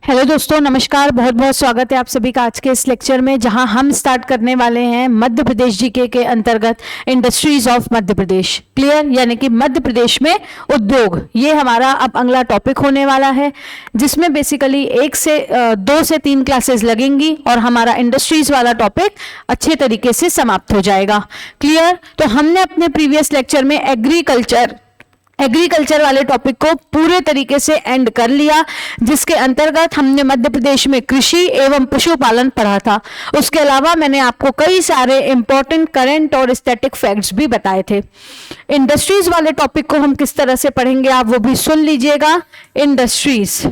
Hello दोस्तों, नमस्कार। बहुत बहुत स्वागत है आप सभी का आज के इस लेक्चर में, जहां हम स्टार्ट करने वाले हैं मध्य प्रदेश जीके के अंतर्गत industries of Madhya Pradesh. Clear? यानी कि मध्य प्रदेश में उद्योग, ये हमारा अब अगला टॉपिक होने वाला है, जिसमें बेसिकली 2 से 3 क्लासेस लगेंगी और हमारा इंडस्ट्रीज वाला टॉपिक अच्छे तरीके से समाप्त हो जाएगा। क्लियर? तो हमने अपने प्रीवियस लेक्चर में एग्रीकल्चर वाले टॉपिक को पूरे तरीके से एंड कर लिया, जिसके अंतर्गत हमने मध्य प्रदेश में कृषि एवं पशुपालन पढ़ा था। उसके अलावा मैंने आपको कई सारे इंपॉर्टेंट करंट और स्टैटिक फैक्ट्स भी बताए थे। इंडस्ट्रीज वाले टॉपिक को हम किस तरह से पढ़ेंगे आप वो भी सुन लीजिएगा। इंडस्ट्रीज,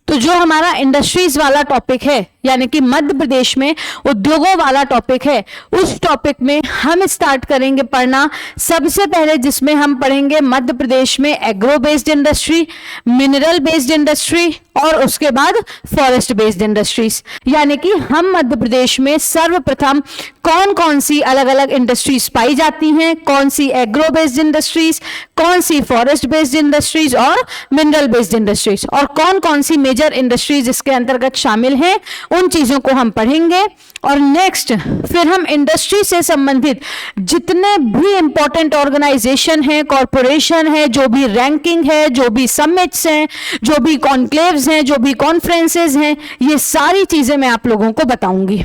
तो जो हमारा इंडस्ट्रीज वाला टॉपिक है, यानी कि मध्य प्रदेश में उद्योगों वाला टॉपिक है, उस टॉपिक में हम स्टार्ट करेंगे पढ़ना सबसे पहले, जिसमें हम पढ़ेंगे मध्य प्रदेश में agro based industry, mineral based industry और उसके बाद फॉरेस्ट बेस्ड इंडस्ट्रीज। यानी कि हम मध्य प्रदेश में सर्वप्रथम कौन कौन सी अलग अलग इंडस्ट्रीज पाई जाती हैं, कौन सी एग्रो बेस्ड इंडस्ट्रीज, कौन सी फॉरेस्ट बेस्ड इंडस्ट्रीज और मिनरल बेस्ड इंडस्ट्रीज, और कौन कौन सी मेजर इंडस्ट्रीज इसके अंतर्गत शामिल हैं, उन चीजों को हम पढ़ेंगे। और नेक्स्ट फिर हम इंडस्ट्री से संबंधित जितने भी इंपॉर्टेंट ऑर्गेनाइजेशन है, कॉरपोरेशन है, जो भी रैंकिंग है, जो भी समिट्स हैं, जो भी कॉन्क्लेव्स हैं, जो भी कॉन्फ्रेंसेस हैं, ये सारी चीजें मैं आप लोगों को बताऊंगी।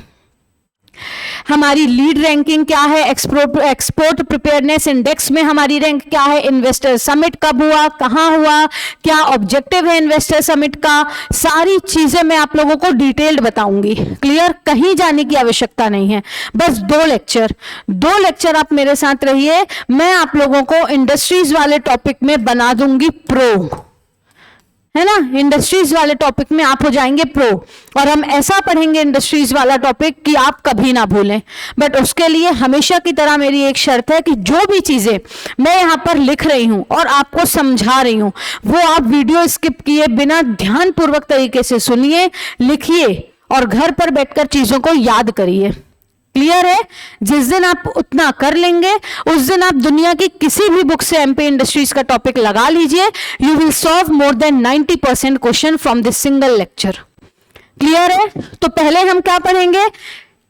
हमारी लीड रैंकिंग क्या है, एक्सपोर्ट प्रिपेयरनेस इंडेक्स में हमारी रैंक क्या है, इन्वेस्टर समिट कब हुआ, कहां हुआ, क्या ऑब्जेक्टिव है इन्वेस्टर समिट का, सारी चीजें मैं आप लोगों को डिटेल्ड बताऊंगी। क्लियर? कहीं जाने की आवश्यकता नहीं है, बस 2 लेक्चर आप मेरे साथ रहिए। मैं आप लोगों को इंडस्ट्रीज वाले टॉपिक में बना दूंगी प्रो, है ना। इंडस्ट्रीज वाले टॉपिक में आप हो जाएंगे प्रो, और हम ऐसा पढ़ेंगे इंडस्ट्रीज वाला टॉपिक कि आप कभी ना भूलें। बट उसके लिए हमेशा की तरह मेरी एक शर्त है कि जो भी चीजें मैं यहाँ पर लिख रही हूं और आपको समझा रही हूं, वो आप वीडियो स्किप किए बिना ध्यानपूर्वक तरीके से सुनिए, लिखिए और घर पर बैठकर चीजों को याद करिए। क्लियर है? जिस दिन आप उतना कर लेंगे, उस दिन आप दुनिया की किसी भी बुक से एमपी इंडस्ट्रीज का टॉपिक लगा लीजिए, you will solve more than 90% question from this single lecture. Clear है? तो पहले हम क्या पढ़ेंगे,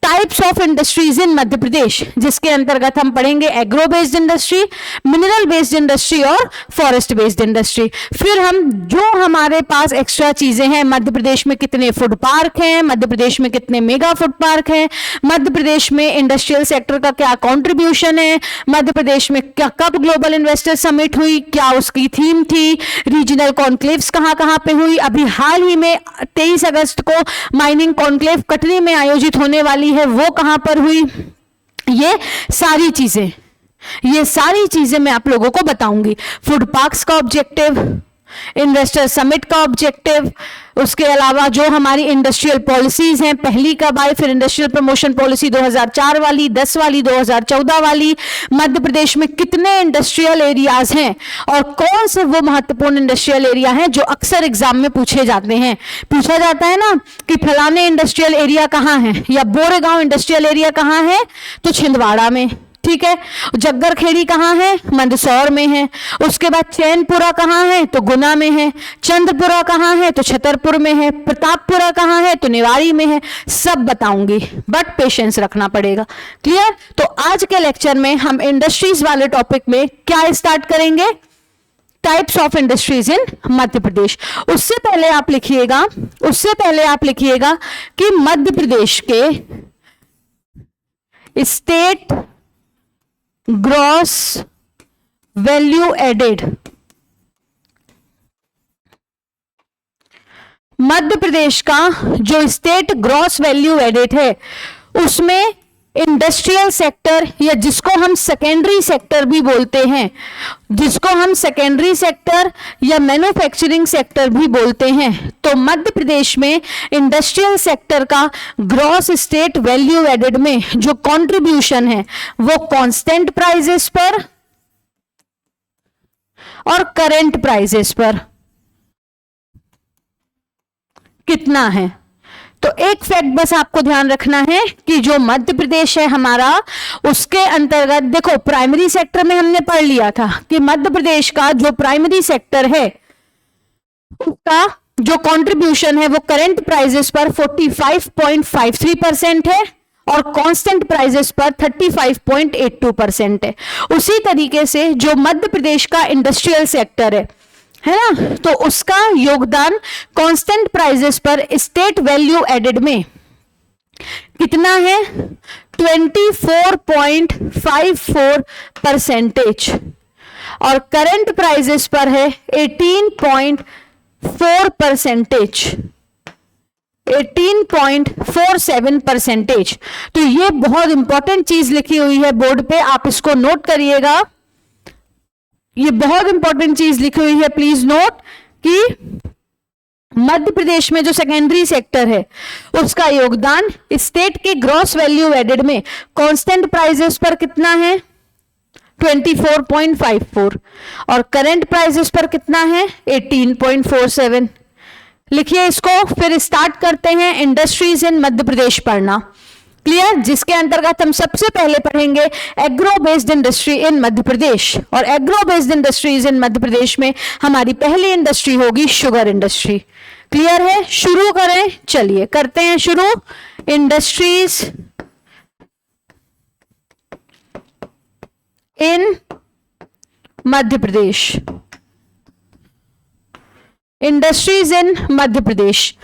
types of industries in Madhya प्रदेश, जिसके अंतर्गत हम पढ़ेंगे agro based industry, mineral based industry और फॉरेस्ट बेस्ड इंडस्ट्री। फिर हम जो हमारे पास एक्स्ट्रा चीजें हैं, मध्य प्रदेश में कितने फूड पार्क हैं, मध्य प्रदेश में कितने मेगा फूड पार्क हैं, मध्य प्रदेश में इंडस्ट्रियल सेक्टर का क्या कंट्रीब्यूशन है, मध्य प्रदेश में कब ग्लोबल इन्वेस्टर समिट हुई, क्या उसकी थीम थी, रीजनल कॉन्क्लेव्स कहां कहां पे हुई, अभी हाल ही में 23 अगस्त को माइनिंग कॉन्क्लेव कटनी में आयोजित होने वाली है, वो कहां पर हुई, ये सारी चीजें मैं आप लोगों को बताऊंगी। फूड पार्क्स का ऑब्जेक्टिव, इन्वेस्टर समिट का ऑब्जेक्टिव, उसके अलावा जो हमारी इंडस्ट्रियल पॉलिसीज हैं, पहली कब आई, फिर इंडस्ट्रियल प्रमोशन पॉलिसी 2004 वाली, 10 वाली, 2014 वाली, मध्य प्रदेश में कितने इंडस्ट्रियल एरियाज हैं और कौन से वो महत्वपूर्ण इंडस्ट्रियल एरिया हैं जो अक्सर एग्जाम में पूछे जाते हैं। पूछा जाता है ना कि फलाने इंडस्ट्रियल एरिया कहाँ है, या बोरेगांव इंडस्ट्रियल एरिया कहाँ है, तो छिंदवाड़ा में, ठीक है। जग्गर खेड़ी कहाँ है, मंदसौर में है। उसके बाद चैनपुरा कहाँ है, तो गुना में है। चंद्रपुरा कहाँ है, तो छतरपुर में है। प्रतापपुरा कहाँ है, तो निवाड़ी में है। सब बताऊंगी, बट पेशेंस रखना पड़ेगा। क्लियर? तो आज के लेक्चर में हम इंडस्ट्रीज वाले टॉपिक में क्या स्टार्ट करेंगे, types of industries in Madhya प्रदेश। उससे पहले आप लिखिएगा कि मध्य प्रदेश के state gross value added, Madhya Pradesh का जो स्टेट ग्रॉस वैल्यू एडेड है, उसमें इंडस्ट्रियल सेक्टर, या जिसको हम सेकेंडरी सेक्टर भी बोलते हैं, जिसको हम सेकेंडरी सेक्टर या मैन्युफैक्चरिंग सेक्टर भी बोलते हैं, तो मध्य प्रदेश में इंडस्ट्रियल सेक्टर का ग्रॉस स्टेट वैल्यू एडेड में जो कंट्रीब्यूशन है, वो कांस्टेंट प्राइसेस पर और करंट प्राइसेस पर कितना है। तो एक फैक्ट बस आपको ध्यान रखना है कि जो मध्य प्रदेश है हमारा, उसके अंतर्गत देखो प्राइमरी सेक्टर में हमने पढ़ लिया था कि मध्य प्रदेश का जो प्राइमरी सेक्टर है, उसका जो कंट्रीब्यूशन है वो करंट प्राइजेस पर 45.53% है और कांस्टेंट प्राइजेस पर 35.82% है। उसी तरीके से जो मध्य प्रदेश का इंडस्ट्रियल सेक्टर है ना, तो उसका योगदान कांस्टेंट प्राइजेस पर स्टेट वैल्यू एडेड में कितना है? 24.54% और करंट प्राइजेस पर है 18.47%। तो ये बहुत इंपॉर्टेंट चीज लिखी हुई है बोर्ड पे, आप इसको नोट करिएगा। ये बहुत इंपॉर्टेंट चीज लिखी हुई है, प्लीज नोट कि मध्य प्रदेश में जो सेकेंडरी सेक्टर है उसका योगदान स्टेट के ग्रॉस वैल्यू एडेड में कांस्टेंट प्राइजेस पर कितना है? 24.54 और करंट प्राइसेस पर कितना है? 18.47। लिखिए इसको, फिर स्टार्ट करते हैं इंडस्ट्रीज इन मध्य प्रदेश पढ़ना। क्लियर? जिसके अंतर्गत हम सबसे पहले पढ़ेंगे agro based industry in Madhya प्रदेश, और agro based industries in Madhya Pradesh में हमारी पहली इंडस्ट्री होगी शुगर इंडस्ट्री। क्लियर है? शुरू करें, चलिए करते हैं शुरू। Industries in Madhya Pradesh, industries in Madhya Pradesh.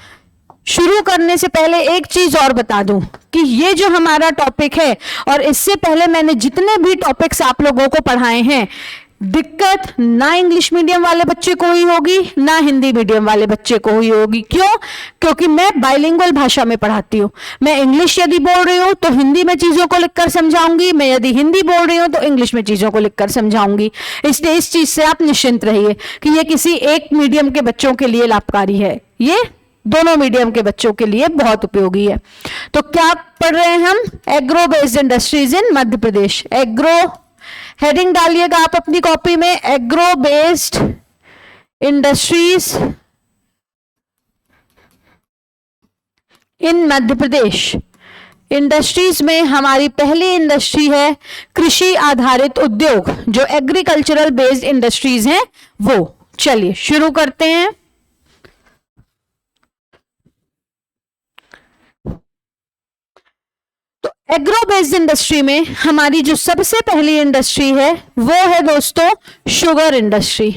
शुरू करने से पहले एक चीज और बता दूं कि ये जो हमारा टॉपिक है, और इससे पहले मैंने जितने भी टॉपिक्स आप लोगों को पढ़ाए हैं, दिक्कत ना इंग्लिश मीडियम वाले बच्चे को ही होगी ना हिंदी मीडियम वाले बच्चे को ही होगी। क्यों? क्योंकि मैं बाइलिंगुअल भाषा में पढ़ाती हूँ। मैं इंग्लिश यदि बोल रही हूँ तो हिंदी में चीजों को लिखकर समझाऊंगी, मैं यदि हिंदी बोल रही हूँ तो इंग्लिश में चीजों को लिखकर समझाऊंगी। इसलिए इस चीज से आप निश्चिंत रहिए कि ये किसी एक मीडियम के बच्चों के लिए लाभकारी है, ये दोनों मीडियम के बच्चों के लिए बहुत उपयोगी है। तो क्या पढ़ रहे हैं हम? Agro based industries in Madhya Pradesh. Agro heading डालिएगा आप अपनी कॉपी में, agro based industries in Madhya Pradesh. Industries में हमारी पहली इंडस्ट्री है कृषि आधारित उद्योग, जो एग्रीकल्चरल बेस्ड इंडस्ट्रीज हैं वो। चलिए शुरू करते हैं। एग्रो बेस्ड इंडस्ट्री में हमारी जो सबसे पहली इंडस्ट्री है वो है दोस्तों शुगर इंडस्ट्री।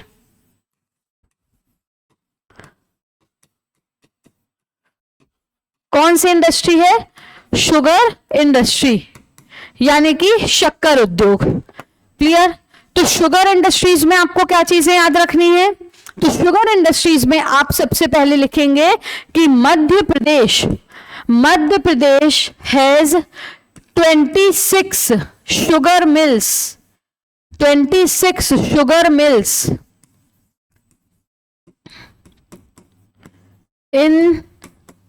कौन सी इंडस्ट्री है? शुगर इंडस्ट्री, यानी कि शक्कर उद्योग। क्लियर? तो शुगर इंडस्ट्रीज में आपको क्या चीजें याद रखनी है? तो शुगर इंडस्ट्रीज में आप सबसे पहले लिखेंगे कि मध्य प्रदेश has 26 sugar mills, 26 sugar mills in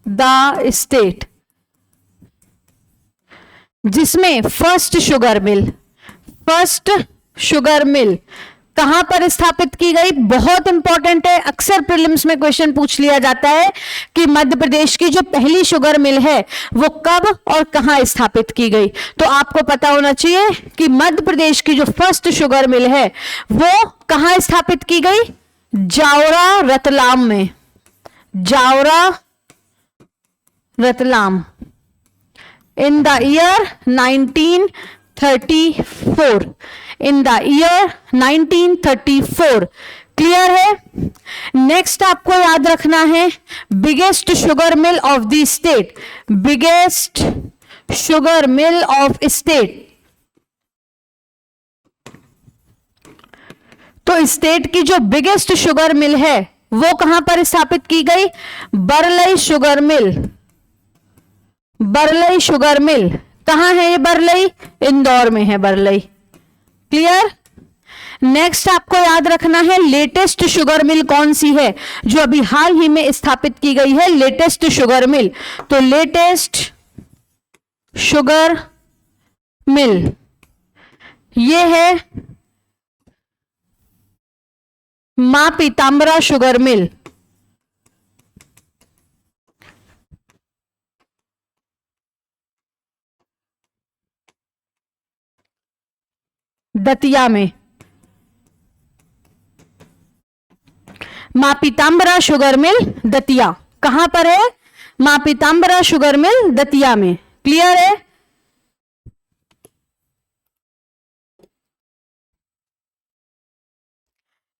the state, जिसमें फर्स्ट शुगर मिल कहां पर स्थापित की गई? बहुत इंपॉर्टेंट है, अक्सर प्रीलिम्स में क्वेश्चन पूछ लिया जाता है कि मध्य प्रदेश की जो पहली शुगर मिल है वो कब और कहां स्थापित की गई। तो आपको पता होना चाहिए कि मध्य प्रदेश की जो फर्स्ट शुगर मिल है वो कहां स्थापित की गई? जावरा रतलाम में। Jaora Ratlam in the year 1934, in the year 1934। Clear है? नेक्स्ट आपको याद रखना है biggest sugar mill of the state, biggest sugar mill of state. तो स्टेट की जो बिगेस्ट शुगर मिल है वो कहां पर स्थापित की गई? बरलई शुगर मिल। बरलई शुगर मिल कहां है ये? बरलई इंदौर में है बरलई। क्लियर? नेक्स्ट आपको याद रखना है लेटेस्ट शुगर मिल कौन सी है जो अभी हाल ही में स्थापित की गई है, लेटेस्ट शुगर मिल। तो लेटेस्ट शुगर मिल ये है मां पीताम्बरा शुगर मिल। दतिया में। मां पीतांबरा शुगर मिल दतिया। कहां पर है? मां पीतांबरा शुगर मिल दतिया में। क्लियर है?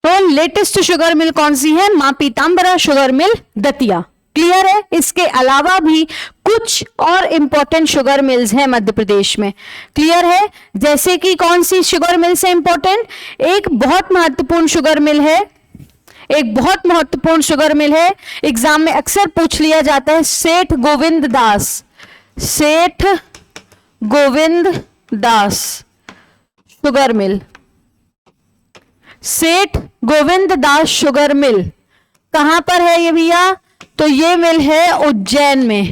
तो लेटेस्ट शुगर मिल कौन सी है? मां Pitambara sugar mill Datia. Clear है? इसके अलावा भी कुछ और इंपॉर्टेंट शुगर मिल्स हैं मध्य प्रदेश में। क्लियर है? जैसे कि कौन सी शुगर मिल्स है इंपॉर्टेंट? एक बहुत महत्वपूर्ण शुगर मिल है, एक बहुत महत्वपूर्ण शुगर मिल है, एग्जाम में अक्सर पूछ लिया जाता है, सेठ गोविंद दास। सेठ गोविंद दास शुगर मिल। सेठ गोविंद दास शुगर मिल कहां पर है ये भैया? तो ये मिल है उज्जैन में,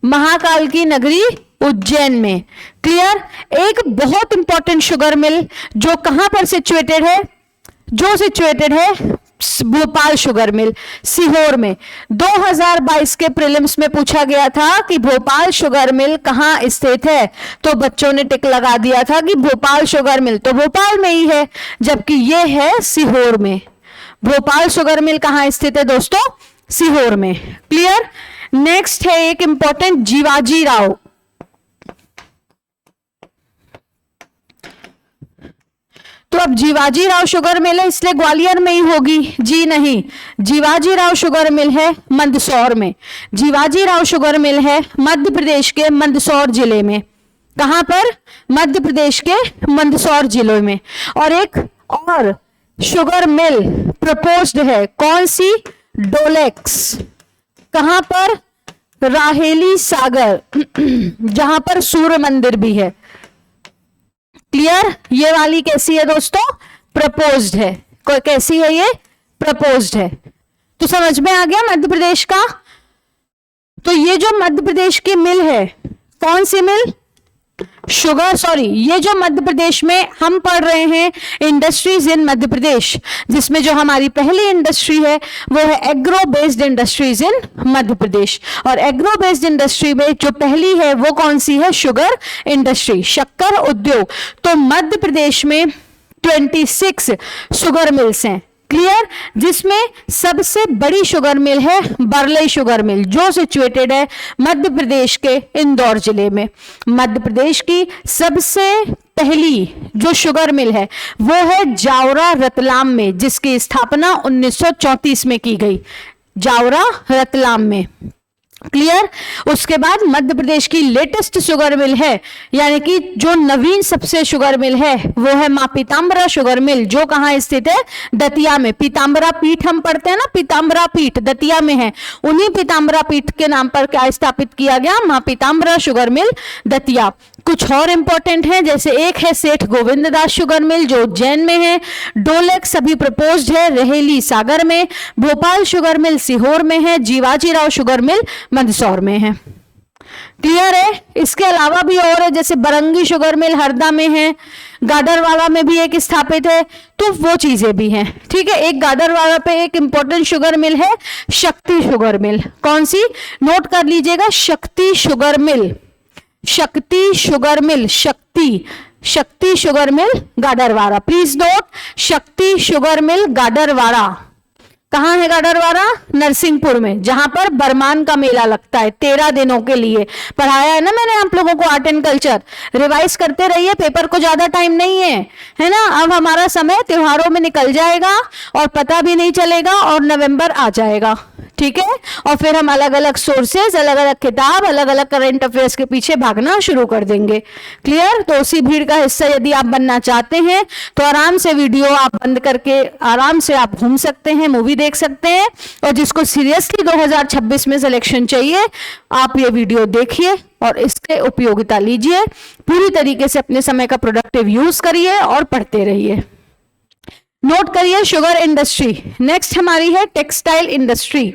महाकाल की नगरी उज्जैन में। क्लियर? एक बहुत इंपॉर्टेंट शुगर मिल जो कहां पर सिचुएटेड है? जो सिचुएटेड है भोपाल शुगर मिल, सीहोर में। 2022 के प्रीलिम्स में पूछा गया था कि भोपाल शुगर मिल कहां स्थित है, तो बच्चों ने टिक लगा दिया था कि भोपाल शुगर मिल तो भोपाल में ही है, जबकि यह है सीहोर में। भोपाल शुगर मिल कहां स्थित है दोस्तों? सीहोर में। क्लियर? नेक्स्ट है एक इंपॉर्टेंट जीवाजी राव। तो अब जीवाजी राव शुगर मिल है इसलिए ग्वालियर में ही होगी? जी नहीं, जीवाजी राव शुगर मिल है मंदसौर में। जीवाजी राव शुगर मिल है मध्य प्रदेश के मंदसौर जिले में। कहां पर? मध्य प्रदेश के मंदसौर जिले में। और एक और शुगर मिल प्रपोज्ड है, कौन सी? डोलेक्स। कहां पर? राहेली सागर, जहां पर सूर्य मंदिर भी है। क्लियर? ये वाली कैसी है दोस्तों? प्रपोज्ड है। कोई कैसी है ये? प्रपोज्ड है। तो समझ में आ गया मध्य प्रदेश का। तो ये जो मध्य प्रदेश की मिल है, कौन सी मिल? शुगर, सॉरी, ये जो मध्य प्रदेश में हम पढ़ रहे हैं इंडस्ट्रीज इन मध्य प्रदेश, जिसमें जो हमारी पहली इंडस्ट्री है वो है agro based industries in Madhya प्रदेश। और एग्रो बेस्ड इंडस्ट्री में जो पहली है वो कौन सी है? शुगर इंडस्ट्री, शक्कर उद्योग। तो मध्य प्रदेश में 26 शुगर मिल्स हैं। क्लियर? जिसमें सबसे बड़ी शुगर मिल है बरलई शुगर मिल, जो सिचुएटेड है मध्य प्रदेश के इंदौर जिले में। मध्य प्रदेश की सबसे पहली जो शुगर मिल है वो है जावरा रतलाम में, जिसकी स्थापना 1934 में की गई। जावरा रतलाम में। क्लियर? उसके बाद मध्य प्रदेश की लेटेस्ट शुगर मिल है, यानी कि जो नवीन सबसे शुगर मिल है वो है मां पीतांबरा शुगर मिल, जो कहां स्थित है? दतिया में। पीतांबरा पीठ हम पढ़ते हैं ना, पीतांबरा पीठ दतिया में है। उन्हीं पीतांबरा पीठ के नाम पर क्या स्थापित किया गया? मां पीतांबरा शुगर मिल दतिया। कुछ और इंपॉर्टेंट है, जैसे एक है सेठ गोविंद दास शुगर मिल जो उज्जैन में है। डोलेक्स अभी प्रपोज्ड है रहेली सागर में। भोपाल शुगर मिल सीहोर में है। जीवाजी राव शुगर मिल मंदसौर में है। क्लियर है? इसके अलावा भी और है, जैसे बरंगी शुगर मिल हरदा में है, गाडरवाला में भी एक स्थापित है, तो वो चीजें भी हैं। ठीक है? एक गाडरवाला पे एक इंपॉर्टेंट शुगर मिल है शक्ति शुगर मिल। कौन सी? नोट कर लीजिएगा, शक्ति शुगर मिल। शक्ति शुगर मिल, शक्ति sugar mill Gadarwara. Please note, शक्ति शुगर मिल गाडरवाड़ा। कहां है गाडरवाड़ा? नरसिंहपुर में, जहां पर बरमान का मेला लगता है 13 दिनों के लिए। पढ़ाया है ना मैंने आप लोगों को आर्ट एंड कल्चर। रिवाइज करते रहिए, पेपर को ज्यादा टाइम नहीं है ना। अब हमारा समय त्योहारों में निकल जाएगा और पता भी नहीं चलेगा और नवंबर आ जाएगा। ठीक है? और फिर हम अलग अलग सोर्सेज, अलग अलग किताब, अलग अलग करंट अफेयर्स के पीछे भागना शुरू कर देंगे। क्लियर? तो उसी भीड़ का हिस्सा यदि आप बनना चाहते हैं तो आराम से वीडियो आप बंद करके आराम से आप घूम सकते हैं, मूवी देख सकते हैं। और जिसको सीरियसली 2026 में सिलेक्शन चाहिए, आप ये वीडियो देखिए और इसके उपयोगिता लीजिए। पूरी तरीके से अपने समय का प्रोडक्टिव यूज करिए और पढ़ते रहिए। नोट करिए शुगर इंडस्ट्री। नेक्स्ट हमारी है टेक्सटाइल इंडस्ट्री।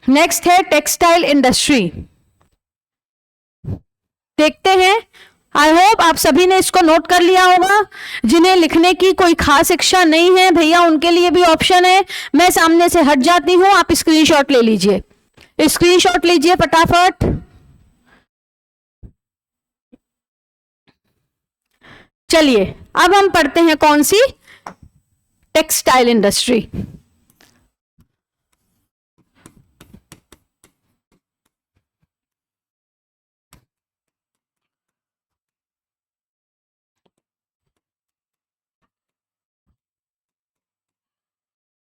नेक्स्ट है टेक्सटाइल इंडस्ट्री। देखते हैं। आई होप आप सभी ने इसको नोट कर लिया होगा। जिन्हें लिखने की कोई खास इच्छा नहीं है भैया, उनके लिए भी ऑप्शन है। मैं सामने से हट जाती हूं, आप स्क्रीनशॉट ले लीजिए। स्क्रीनशॉट लीजिए फटाफट। चलिए अब हम पढ़ते हैं कौन सी? Textile industry.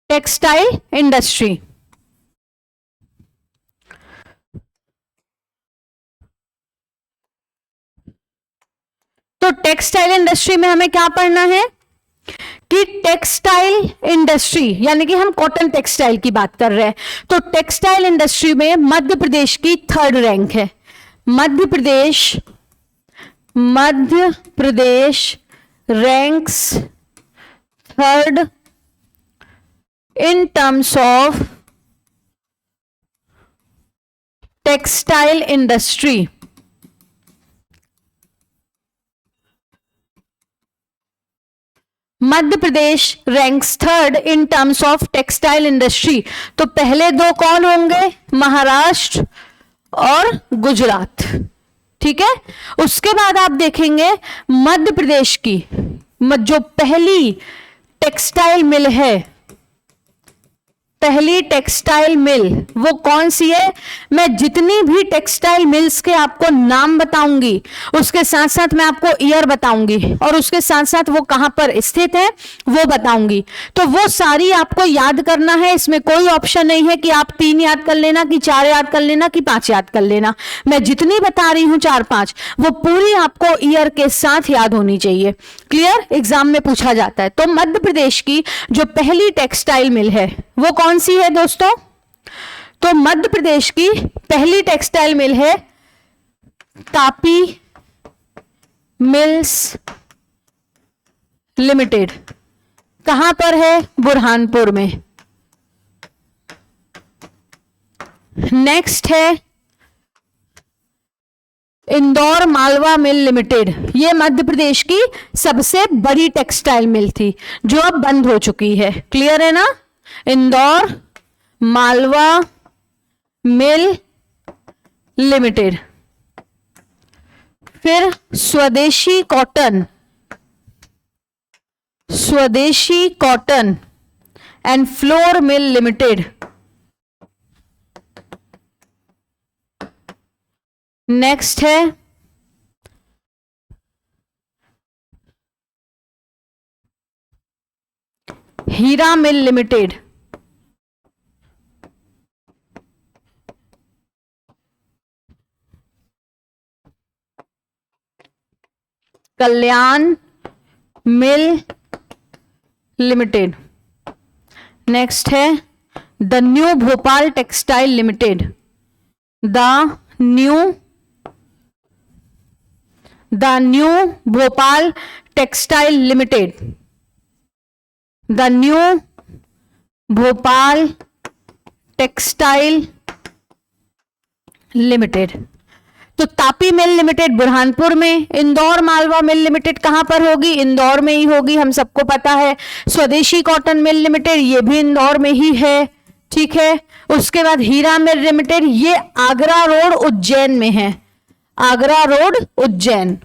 Textile industry. तो टेक्सटाइल इंडस्ट्री में हमें क्या पढ़ना है कि टेक्सटाइल इंडस्ट्री यानी कि हम कॉटन टेक्सटाइल की बात कर रहे हैं, तो टेक्सटाइल इंडस्ट्री में मध्य प्रदेश की 3rd रैंक है। Madhya Pradesh ranks 3rd in terms of textile industry। Madhya Pradesh ranks 3rd in terms of textile industry. तो पहले दो कौन होंगे, महाराष्ट्र और गुजरात, ठीक है। उसके बाद आप देखेंगे मध्य प्रदेश की जो पहली टेक्सटाइल मिल है, पहली टेक्सटाइल मिल वो कौन सी है। मैं जितनी भी टेक्सटाइल मिल्स के आपको नाम बताऊंगी उसके साथ साथ मैं आपको ईयर बताऊंगी और उसके साथ साथ वो कहां पर स्थित है वो बताऊंगी। तो वो सारी आपको याद करना है, इसमें कोई ऑप्शन नहीं है कि आप 3 याद कर लेना, कि 4 याद कर लेना, कि 5 याद कर लेना। मैं जितनी बता रही हूं 4-5 वो पूरी आपको ईयर के साथ याद होनी चाहिए। क्लियर, एग्जाम में पूछा जाता है। तो मध्य प्रदेश की जो पहली टेक्सटाइल मिल है वो कौन सी है दोस्तों, तो मध्य प्रदेश की पहली टेक्सटाइल मिल है तापी मिल्स लिमिटेड। कहां पर है, बुरहानपुर में। नेक्स्ट है इंदौर मालवा मिल लिमिटेड। ये मध्य प्रदेश की सबसे बड़ी टेक्सटाइल मिल थी जो अब बंद हो चुकी है। क्लियर है ना, इंदौर मालवा मिल लिमिटेड। फिर स्वदेशी cotton and flour mill limited. Next है हीरा mill limited. Kalyan mill limited. Next है the new Bhopal textile limited. The new Bhopal textile limited. The new Bhopal textile limited. तो तापी मिल लिमिटेड बुरहानपुर में, इंदौर मालवा मिल लिमिटेड कहां पर होगी, इंदौर में ही होगी, हम सबको पता है। स्वदेशी कॉटन मिल लिमिटेड ये भी इंदौर में ही है, ठीक है। उसके बाद हीरा मिल लिमिटेड ये आगरा रोड उज्जैन में है, आगरा रोड उज्जैन।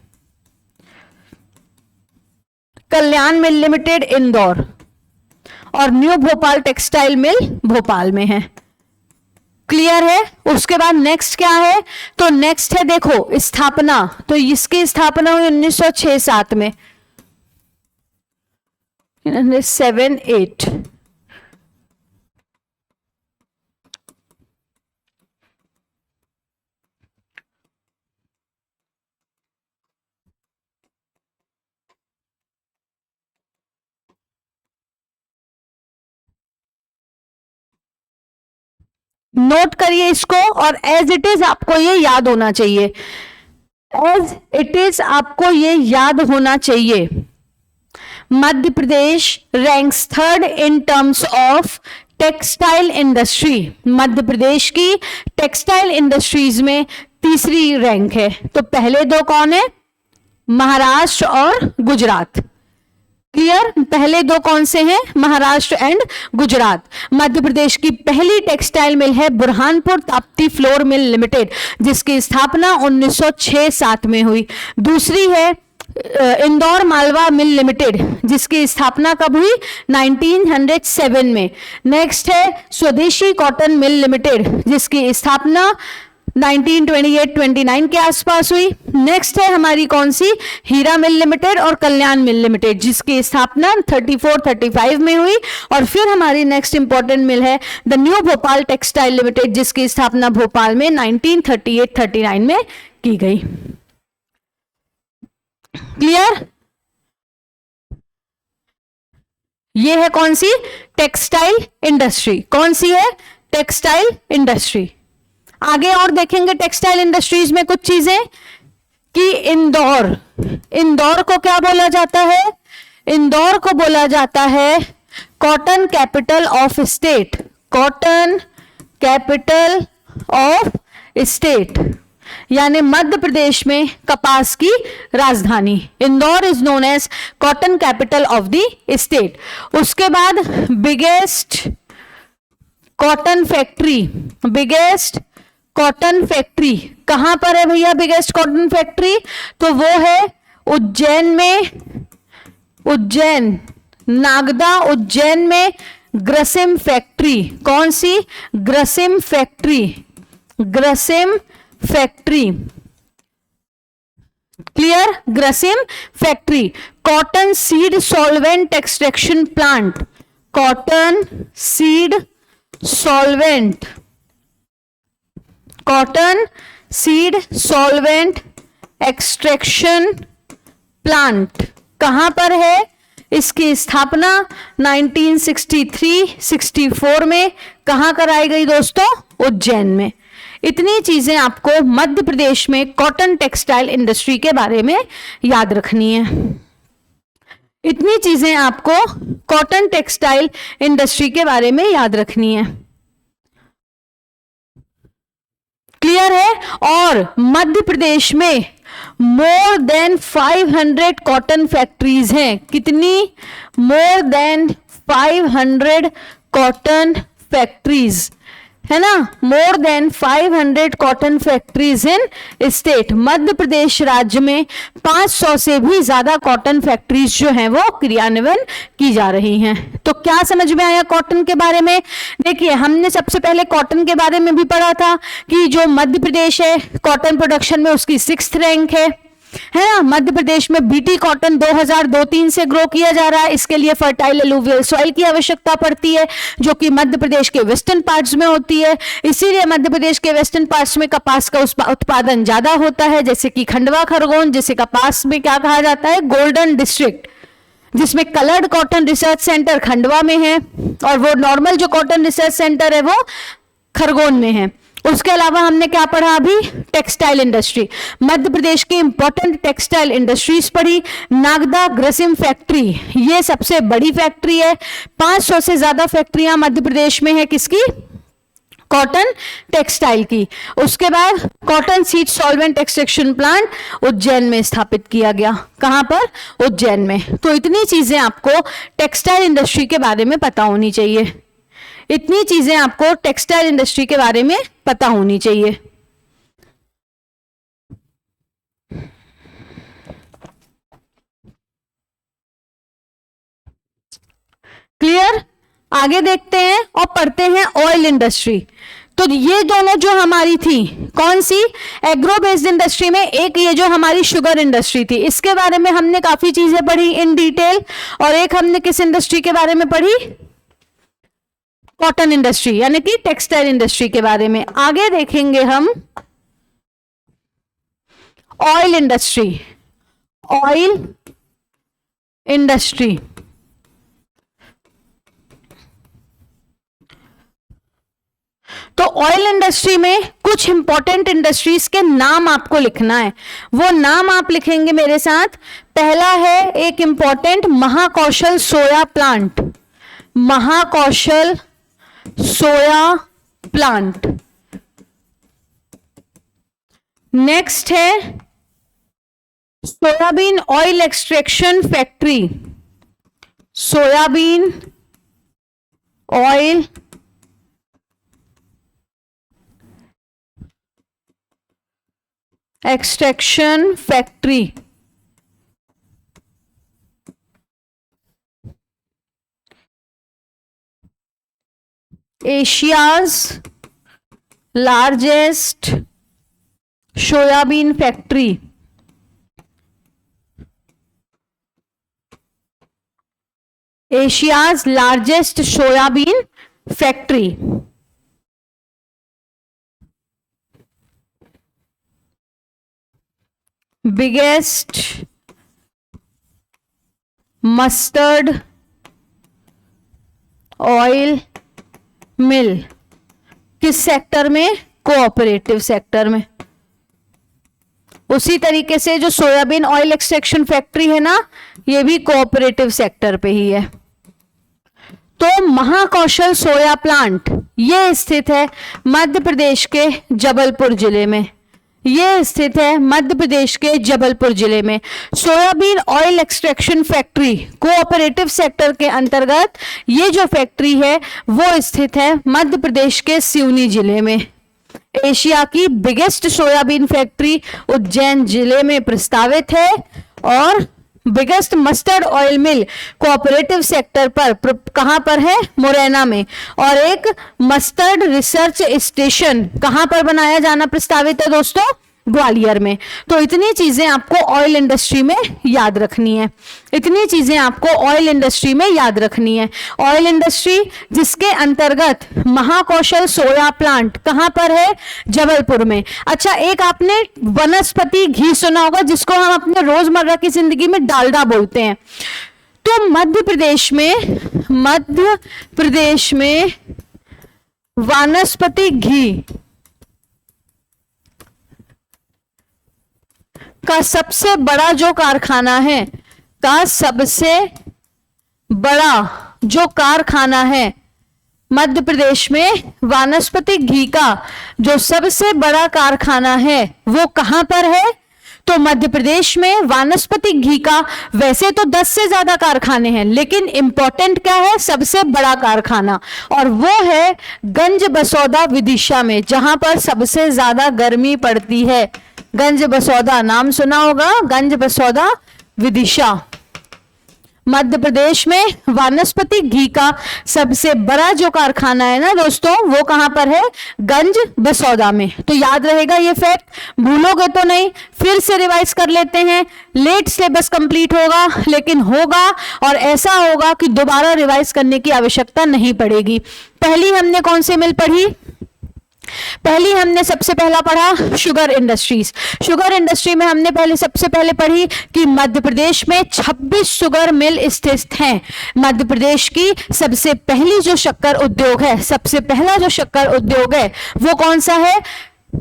कल्याण मिल लिमिटेड इंदौर और new Bhopal textile mill Bhopal में है। क्लियर है। उसके बाद नेक्स्ट क्या है, तो नेक्स्ट है देखो स्थापना। तो इसकी स्थापना हुई 1906-7 में, 7-8। नोट करिए इसको और एज इट इज आपको ये याद होना चाहिए, एज इट इज आपको ये याद होना चाहिए। Madhya Pradesh ranks 3rd in terms of textile industry. Madhya Pradesh की टेक्सटाइल इंडस्ट्रीज में 3री रैंक है। तो पहले दो कौन है, महाराष्ट्र और गुजरात। क्लियर, पहले दो कौन से हैं, महाराष्ट्र एंड गुजरात। मध्य प्रदेश की पहली टेक्सटाइल मिल है Burhanpur Tapti floor mill limited जिसकी स्थापना 1906-7 में हुई। दूसरी है इंदौर मालवा मिल लिमिटेड, जिसकी स्थापना कब हुई? 1907 में। नेक्स्ट है स्वदेशी कॉटन मिल लिमिटेड, जिसकी स्थापना 1928-29 के आसपास हुई। नेक्स्ट है हमारी कौन सी? हीरा मिल लिमिटेड और कल्याण मिल लिमिटेड, जिसकी स्थापना 34-35 में हुई। और फिर हमारी नेक्स्ट इंपॉर्टेंट मिल है the new Bhopal textile limited, जिसकी स्थापना भोपाल में 1938-39 में की गई। क्लियर? ये है कौन सी? Textile industry. कौन सी है? Textile industry. आगे और देखेंगे टेक्सटाइल इंडस्ट्रीज में कुछ चीजें कि इंदौर को क्या बोला जाता है? इंदौर को बोला जाता है cotton capital of state. Cotton capital of state, यानी मध्य प्रदेश में कपास की राजधानी। Indore is known as cotton capital of the state. उसके बाद biggest cotton factory. Biggest cotton factory कहां पर है भैया? बिगेस्ट कॉटन फैक्ट्री तो वो है उज्जैन में। उज्जैन, नागदा उज्जैन में ग्रसिम फैक्ट्री। कौन सी? Grasim factory. Grasim factory. Clear? Grasim factory. Cotton seed solvent extraction plant. Cotton seed solvent, cotton seed solvent extraction plant कहां पर है? इसकी स्थापना 1963-64 में कहां कराई गई दोस्तों? उज्जैन में। इतनी चीजें आपको मध्य प्रदेश में कॉटन टेक्सटाइल इंडस्ट्री के बारे में याद रखनी है। इतनी चीजें आपको कॉटन टेक्सटाइल इंडस्ट्री के बारे में याद रखनी है। क्लियर है? और मध्य प्रदेश में मोर देन 500 कॉटन फैक्ट्रीज हैं। कितनी? मोर देन 500 कॉटन फैक्ट्रीज है ना। More than 500 cotton factories in state. Madhya Pradesh राज्य में 500 से भी ज्यादा कॉटन फैक्ट्रीज जो हैं वो क्रियान्वयन की जा रही हैं। तो क्या समझ में आया कॉटन के बारे में? देखिए, हमने सबसे पहले कॉटन के बारे में भी पढ़ा था कि जो मध्य प्रदेश है कॉटन प्रोडक्शन में उसकी 6th रैंक है ना। मध्य प्रदेश में बीटी कॉटन 2002-3 से ग्रो किया जा रहा है। इसके लिए फर्टाइल एलुवियल सॉइल की आवश्यकता पड़ती है, जो कि मध्य प्रदेश के वेस्टर्न पार्ट्स में होती है। इसीलिए मध्य प्रदेश के वेस्टर्न पार्ट्स में कपास का उत्पादन ज्यादा होता है, जैसे कि खंडवा खरगोन, जिसे कपास में क्या कहा जाता है? गोल्डन डिस्ट्रिक्ट, जिसमें coloured cotton research centre Khandwa में है और वो नॉर्मल जो कॉटन रिसर्च सेंटर है वो खरगोन में है। उसके अलावा हमने क्या पढ़ा अभी? Textile industry. मध्य प्रदेश की इंपॉर्टेंट टेक्सटाइल इंडस्ट्रीज पढ़ी। नागदा ग्रसिम फैक्ट्री, ये सबसे बड़ी फैक्ट्री है। 500 से ज्यादा फैक्ट्रियां मध्य प्रदेश में है। किसकी? कॉटन टेक्सटाइल की। उसके बाद cotton seed solvent extraction plant Ujjain में स्थापित किया गया। कहां पर? उज्जैन में। तो इतनी चीजें आपको टेक्सटाइल इंडस्ट्री के बारे में पता होनी चाहिए। इतनी चीजें आपको टेक्सटाइल इंडस्ट्री के बारे में पता होनी चाहिए। क्लियर? आगे देखते हैं और पढ़ते हैं ऑयल इंडस्ट्री। तो ये दोनों जो हमारी थी, कौन सी? एग्रो बेस्ड इंडस्ट्री में एक ये जो हमारी शुगर इंडस्ट्री थी, इसके बारे में हमने काफी चीजें पढ़ी इन डिटेल। और एक हमने किस इंडस्ट्री के बारे में पढ़ी? कॉटन इंडस्ट्री, यानी कि टेक्सटाइल इंडस्ट्री के बारे में। आगे देखेंगे हम ऑयल इंडस्ट्री। ऑयल इंडस्ट्री तो ऑयल इंडस्ट्री में कुछ इंपॉर्टेंट इंडस्ट्रीज के नाम आपको लिखना है। वो नाम आप लिखेंगे मेरे साथ। पहला है एक important Mahakaushal soya plant. Mahakaushal soya plant. Next है soybean oil extraction factory. Soybean oil extraction factory. Asia's largest soybean factory, Asia's largest soybean factory. Biggest mustard oil mill, किस सेक्टर में? कोऑपरेटिव सेक्टर में। उसी तरीके से जो सोयाबीन ऑयल एक्सट्रैक्शन फैक्ट्री है ना, ये भी कोऑपरेटिव सेक्टर पे ही है। तो महाकौशल सोया प्लांट ये स्थित है मध्य प्रदेश के जबलपुर जिले में, ये स्थित है मध्य प्रदेश के जबलपुर जिले में। Soybean oil extraction factory cooperative sector के अंतर्गत ये जो फैक्ट्री है वो स्थित है मध्य प्रदेश के सिवनी जिले में। एशिया की बिगेस्ट सोयाबीन फैक्ट्री उज्जैन जिले में प्रस्तावित है और बिगेस्ट मस्टर्ड ऑयल मिल कोऑपरेटिव सेक्टर पर कहां पर है? मुरैना में। और एक मस्टर्ड रिसर्च स्टेशन कहां पर बनाया जाना प्रस्तावित है दोस्तों? ग्वालियर में। तो इतनी चीजें आपको ऑयल इंडस्ट्री में याद रखनी है, इतनी चीजें आपको ऑयल इंडस्ट्री में याद रखनी है। ऑयल इंडस्ट्री जिसके अंतर्गत महाकौशल सोया प्लांट कहां पर है? जबलपुर में। अच्छा, एक आपने वनस्पति घी सुना होगा जिसको हम अपने रोजमर्रा की जिंदगी में डालडा बोलते हैं। तो मध्य प्रदेश में वनस्पति घी का सबसे बड़ा जो कारखाना है, का सबसे बड़ा जो कारखाना है मध्य प्रदेश में, वानस्पतिक घी का जो सबसे बड़ा कारखाना है वो कहां पर है? तो मध्य प्रदेश में वानस्पतिक घी का वैसे तो 10 से ज्यादा कारखाने हैं, लेकिन इंपॉर्टेंट क्या है? सबसे बड़ा कारखाना, और वो है गंज बसौदा विदिशा में, जहां पर सबसे ज्यादा गर्मी पड़ती है। गंज बसौदा नाम सुना होगा, गंज बसौदा विदिशा। मध्य प्रदेश में वानस्पतिक घी का सबसे बड़ा जो कारखाना है ना दोस्तों, वो कहां पर है? गंज बसौदा में। तो याद रहेगा ये फैक्ट, भूलोगे तो नहीं। फिर से रिवाइज कर लेते हैं, लेट सिलेबस कंप्लीट होगा लेकिन होगा, और ऐसा होगा कि दोबारा रिवाइज करने की आवश्यकता नहीं पड़ेगी। पहली हमने कौन सी मिल पढ़ी? पहली हमने सबसे पहला पढ़ा शुगर इंडस्ट्रीज। शुगर इंडस्ट्री में हमने सबसे पहले पढ़ी कि मध्य प्रदेश में 26 शुगर मिल स्थित हैं। मध्य प्रदेश की सबसे पहली जो शक्कर उद्योग है, सबसे पहला जो शक्कर उद्योग है वो कौन सा है?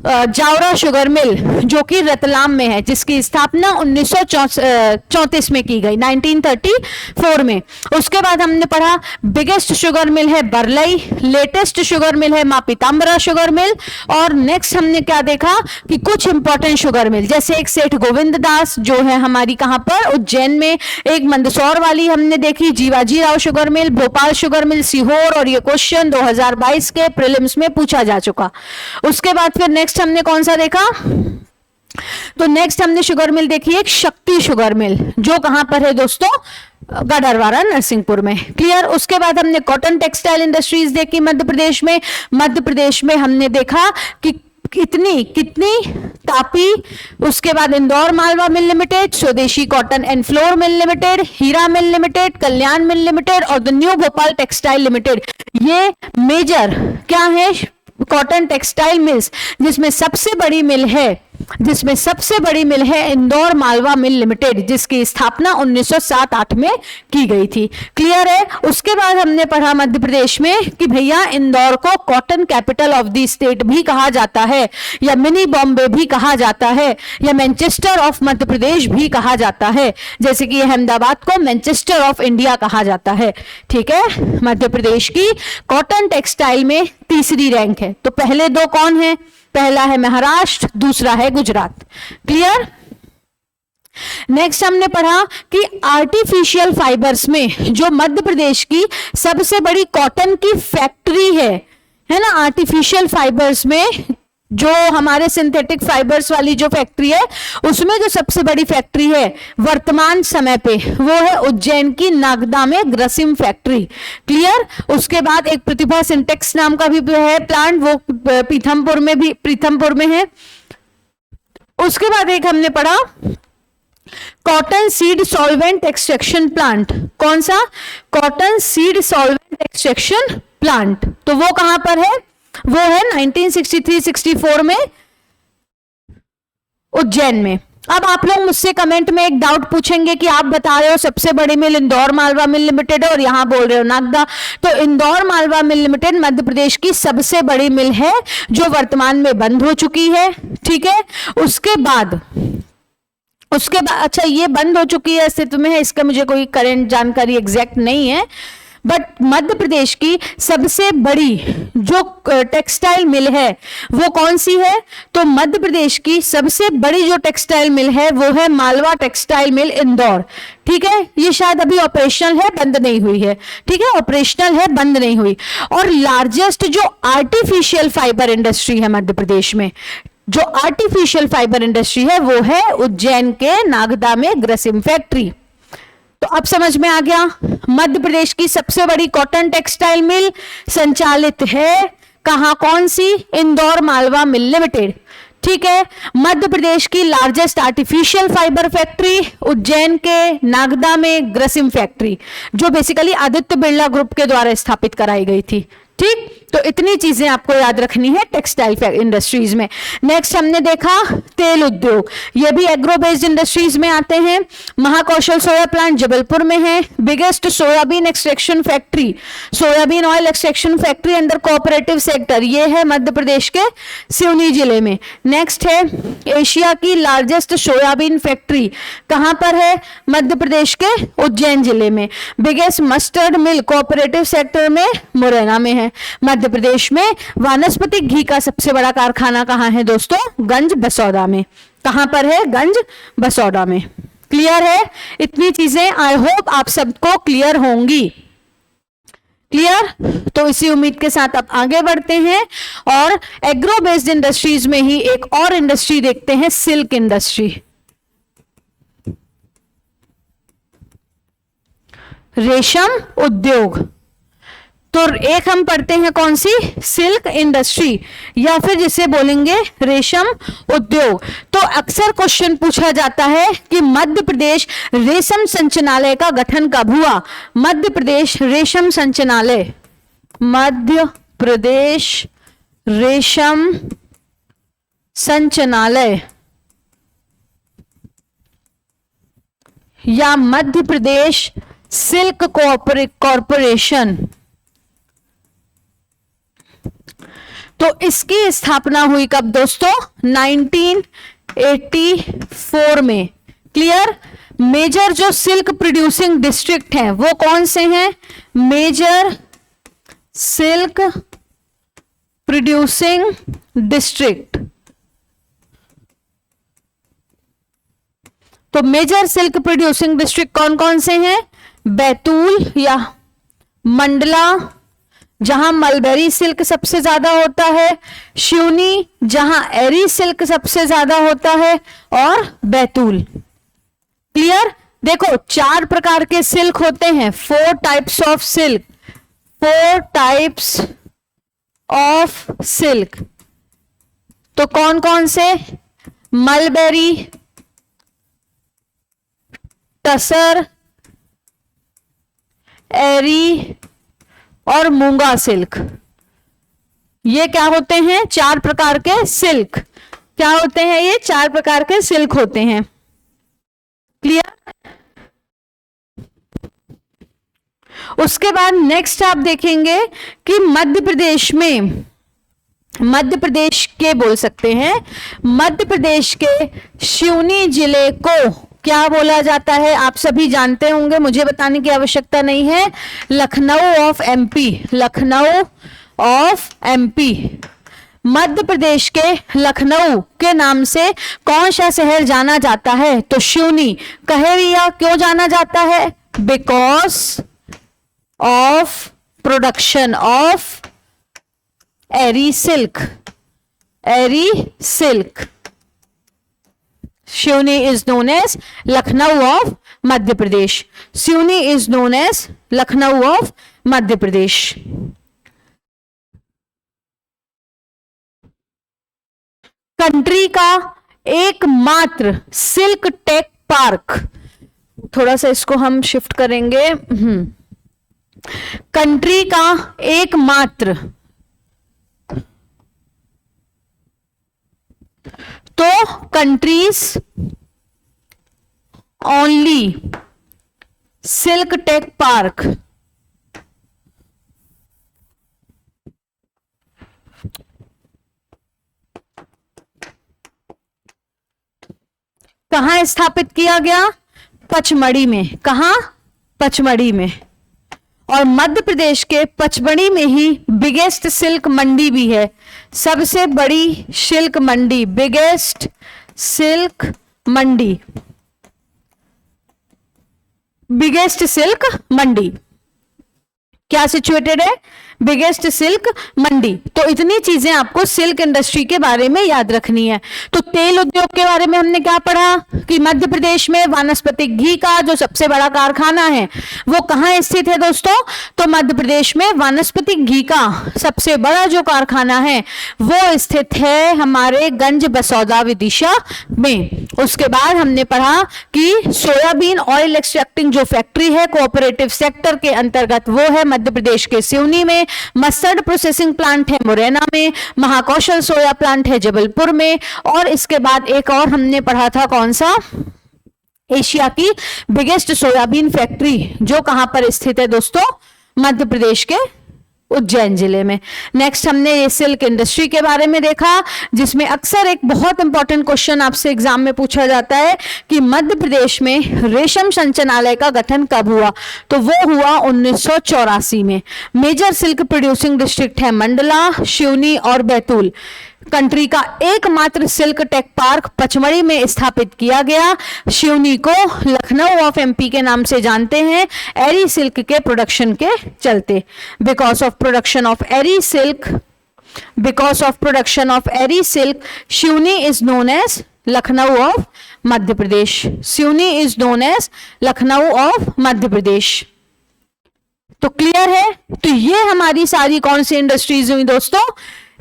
जावरा शुगर मिल, जो कि रतलाम में है, जिसकी स्थापना 1934 में की गई, 1934 में। उसके बाद हमने पढ़ा बिगेस्ट शुगर मिल है बरलई, लेटेस्ट शुगर मिल है मां पीताम्बरा शुगर मिल, और नेक्स्ट हमने क्या देखा कि कुछ इंपॉर्टेंट शुगर मिल, जैसे एक सेठ गोविंद दास जो है हमारी कहां पर? उज्जैन में। एक मंदसौर वाली हमने देखी Jiwaji Rao sugar mill, Bhopal sugar mill Sehore, और ये क्वेश्चन 2022 के प्रीलिम्स में पूछा जा चुका। उसके बाद फिर नेक्स्ट हमने कौन सा देखा? तो नेक्स्ट हमने शुगर मिल देखी एक शक्ति शुगर मिल, जो कहां पर है दोस्तों? गढ़रवाड़ा नरसिंहपुर में। क्लियर। उसके बाद हमने कॉटन टेक्सटाइल इंडस्ट्रीज देखी मध्य प्रदेश में। मध्य प्रदेश में हमने देखा कि कितनी तापी, उसके बाद Indore Malwa mill limited, Swadeshi cotton and flour mill limited, Hira mill limited, Kalyan mill limited और the new Bhopal textile limited. ये मेजर क्या है? कॉटन टेक्सटाइल मिल्स, जिसमें सबसे बड़ी मिल है इंदौर मालवा मिल लिमिटेड, जिसकी स्थापना 1907-8 में की गई थी। क्लियर है। उसके बाद हमने पढ़ा मध्य प्रदेश में कि भैया इंदौर को cotton capital of the state भी कहा जाता है, या मिनी बॉम्बे भी कहा जाता है, या मैनचेस्टर ऑफ मध्य प्रदेश भी कहा जाता है, जैसे कि अहमदाबाद को मैनचेस्टर ऑफ इंडिया कहा जाता है। ठीक है। मध्य प्रदेश की कॉटन टेक्सटाइल में तीसरी रैंक है। तो पहले दो कौन है? पहला है महाराष्ट्र, दूसरा है गुजरात। क्लियर। नेक्स्ट हमने पढ़ा कि आर्टिफिशियल फाइबर्स में जो मध्य प्रदेश की सबसे बड़ी कॉटन की फैक्ट्री है ना, आर्टिफिशियल फाइबर्स में जो हमारे सिंथेटिक फाइबर्स वाली जो फैक्ट्री है, उसमें जो सबसे बड़ी फैक्ट्री है वर्तमान समय पे वो है उज्जैन की नागदा में ग्रसिम फैक्ट्री। क्लियर। उसके बाद एक प्रतिभा सिंटेक्स नाम का भी है प्लांट, वो पीथमपुर में है। उसके बाद एक हमने पढ़ा cotton seed solvent extraction plant. कौन सा? Cotton seed solvent extraction plant. तो वो कहां पर है? वो है 1963-64 में उज्जैन में। अब आप लोग मुझसे कमेंट में एक डाउट पूछेंगे कि आप बता रहे हो सबसे बड़ी मिल इंदौर मालवा मिल लिमिटेड है और यहां बोल रहे हो नागदा। तो इंदौर मालवा मिल लिमिटेड मध्य प्रदेश की सबसे बड़ी मिल है जो वर्तमान में बंद हो चुकी है। ठीक है। उसके बाद अच्छा, ये बंद हो चुकी है, अस्तित्व में है, इसका मुझे कोई करंट जानकारी एग्जैक्ट नहीं है। बट मध्य प्रदेश की सबसे बड़ी जो टेक्सटाइल मिल है वो कौन सी है? तो मध्य प्रदेश की सबसे बड़ी जो टेक्सटाइल मिल है वो है मालवा टेक्सटाइल मिल इंदौर। ठीक है। ये शायद अभी ऑपरेशनल है, बंद नहीं हुई है। ठीक है, ऑपरेशनल है, बंद नहीं हुई। और लार्जेस्ट जो आर्टिफिशियल फाइबर इंडस्ट्री है मध्य प्रदेश में, जो आर्टिफिशियल फाइबर इंडस्ट्री है वो है उज्जैन के नागदा में ग्रसिम फैक्ट्री। तो अब समझ में आ गया, मध्य प्रदेश की सबसे बड़ी कॉटन टेक्सटाइल मिल संचालित है कहां? कौन सी? Indore Malwa mill limited. ठीक है। मध्य प्रदेश की largest artificial fibre factory Ujjain के नागदा में ग्रसिम फैक्ट्री, जो बेसिकली आदित्य बिरला ग्रुप के द्वारा स्थापित कराई गई थी। ठीक। तो इतनी चीजें आपको याद रखनी है टेक्सटाइल इंडस्ट्रीज में। नेक्स्ट हमने देखा तेल उद्योग, ये भी एग्रो बेस्ड इंडस्ट्रीज में आते हैं। महाकौशल सोया प्लांट जबलपुर में है। Biggest soybean extraction factory, soybean oil extraction factory under cooperative sector, ये है मध्य प्रदेश के सिवनी जिले में। नेक्स्ट है एशिया की लार्जेस्ट सोयाबीन फैक्ट्री, कहां पर है? मध्य प्रदेश के उज्जैन जिले में। बिगेस्ट मस्टर्ड मिल कोऑपरेटिव सेक्टर में मुरैना में है। मध्य प्रदेश में वानस्पतिक घी का सबसे बड़ा कारखाना कहां है दोस्तों? गंज बसौदा में। कहां पर है? गंज बसौदा में। क्लियर है? इतनी चीजें आई होप आप सबको क्लियर होंगी। क्लियर? तो इसी उम्मीद के साथ अब आगे बढ़ते हैं और एग्रो बेस्ड इंडस्ट्रीज में ही एक और इंडस्ट्री देखते हैं, सिल्क इंडस्ट्री। रेशम उद्योग। तो एक हम पढ़ते हैं कौन सी? सिल्क इंडस्ट्री, या फिर जिसे बोलेंगे रेशम उद्योग। तो अक्सर क्वेश्चन पूछा जाता है कि मध्य प्रदेश रेशम संचालनालय का गठन कब हुआ? मध्य प्रदेश रेशम संचालनालय, मध्य प्रदेश रेशम संचालनालय या मध्य प्रदेश सिल्क कॉरपोरेशन, तो इसकी स्थापना हुई कब दोस्तों? 1984 में। क्लियर? मेजर जो सिल्क प्रोड्यूसिंग डिस्ट्रिक्ट हैं वो कौन से हैं? Major silk producing district. तो मेजर सिल्क प्रोड्यूसिंग डिस्ट्रिक्ट कौन कौन से हैं? बैतूल या मंडला, जहां मलबेरी सिल्क सबसे ज्यादा होता है, सिवनी जहां एरी सिल्क सबसे ज्यादा होता है, और बैतूल। क्लियर? देखो 4 प्रकार के सिल्क होते हैं, 4 types of silk, 4 types of silk. तो कौन कौन से? मलबेरी, टसर, एरी और मूंगा सिल्क। ये क्या होते हैं? 4 प्रकार के सिल्क। क्या होते हैं ये? 4 प्रकार के सिल्क होते हैं। क्लियर? उसके बाद नेक्स्ट आप देखेंगे कि मध्य प्रदेश में, मध्य प्रदेश के बोल सकते हैं, मध्य प्रदेश के सिवनी जिले को क्या बोला जाता है? आप सभी जानते होंगे, मुझे बताने की आवश्यकता नहीं है। Lucknow of MP, Lucknow of MP. Madhya Pradesh के लखनऊ के नाम से कौन सा शहर जाना जाता है? तो सिवनी। कहे भैया क्यों जाना जाता है? Because of production of eri silk. Eri silk. Seoni is known as Lucknow of Madhya Pradesh. Seoni is known as Lucknow of Madhya Pradesh. Country का एकमात्र सिल्क टेक पार्क, थोड़ा सा इसको हम शिफ्ट करेंगे। कंट्री का एकमात्र, तो country's only silk tech park. कहां स्थापित किया गया? पचमढ़ी में। कहां? पचमढ़ी में। और मध्य प्रदेश के पचमढ़ी में ही बिगेस्ट सिल्क मंडी भी है। सबसे बड़ी सिल्क मंडी, बिगेस्ट सिल्क मंडी, बिगेस्ट सिल्क मंडी क्या सिचुएटेड है? बिगेस्ट सिल्क मंडी। तो इतनी चीजें आपको सिल्क इंडस्ट्री के बारे में याद रखनी है। तो तेल उद्योग के बारे में हमने क्या पढ़ा कि मध्य प्रदेश में वानस्पतिक घी का जो सबसे बड़ा कारखाना है वो कहाँ स्थित है दोस्तों? तो मध्य प्रदेश में वानस्पतिक घी का सबसे बड़ा जो कारखाना है वो स्थित है हमारे गंज बसौदा विदिशा में। उसके बाद हमने पढ़ा कि सोयाबीन ऑयल एक्सट्रैक्टिंग जो फैक्ट्री है कोऑपरेटिव सेक्टर के अंतर्गत वो है मध्य प्रदेश के सिवनी में। मस्टर्ड प्रोसेसिंग प्लांट है मुरैना में। महाकौशल सोया प्लांट है जबलपुर में। और इसके बाद एक और हमने पढ़ा था, कौन सा? एशिया की बिगेस्ट सोयाबीन फैक्ट्री जो कहां पर स्थित है दोस्तों? मध्य प्रदेश के उज्जैन जिले में। नेक्स्ट हमने ये सिल्क इंडस्ट्री के बारे में देखा, जिसमें अक्सर एक बहुत इंपॉर्टेंट क्वेश्चन आपसे एग्जाम में पूछा जाता है कि मध्य प्रदेश में रेशम संचालनालय का गठन कब हुआ? तो वो हुआ 1984 में। मेजर सिल्क प्रोड्यूसिंग डिस्ट्रिक्ट है मंडला, सिवनी और बैतूल। कंट्री का एकमात्र सिल्क टेक पार्क पचमढ़ी में स्थापित किया गया। सिवनी को लखनऊ ऑफ एमपी के नाम से जानते हैं एरी सिल्क के प्रोडक्शन के चलते। Because of production of eri silk, because of production of eri silk Seoni is known as Lucknow of Madhya Pradesh. Seoni is known as Lucknow of Madhya Pradesh. तो क्लियर है? तो ये हमारी सारी कौन सी इंडस्ट्रीज हुई दोस्तों?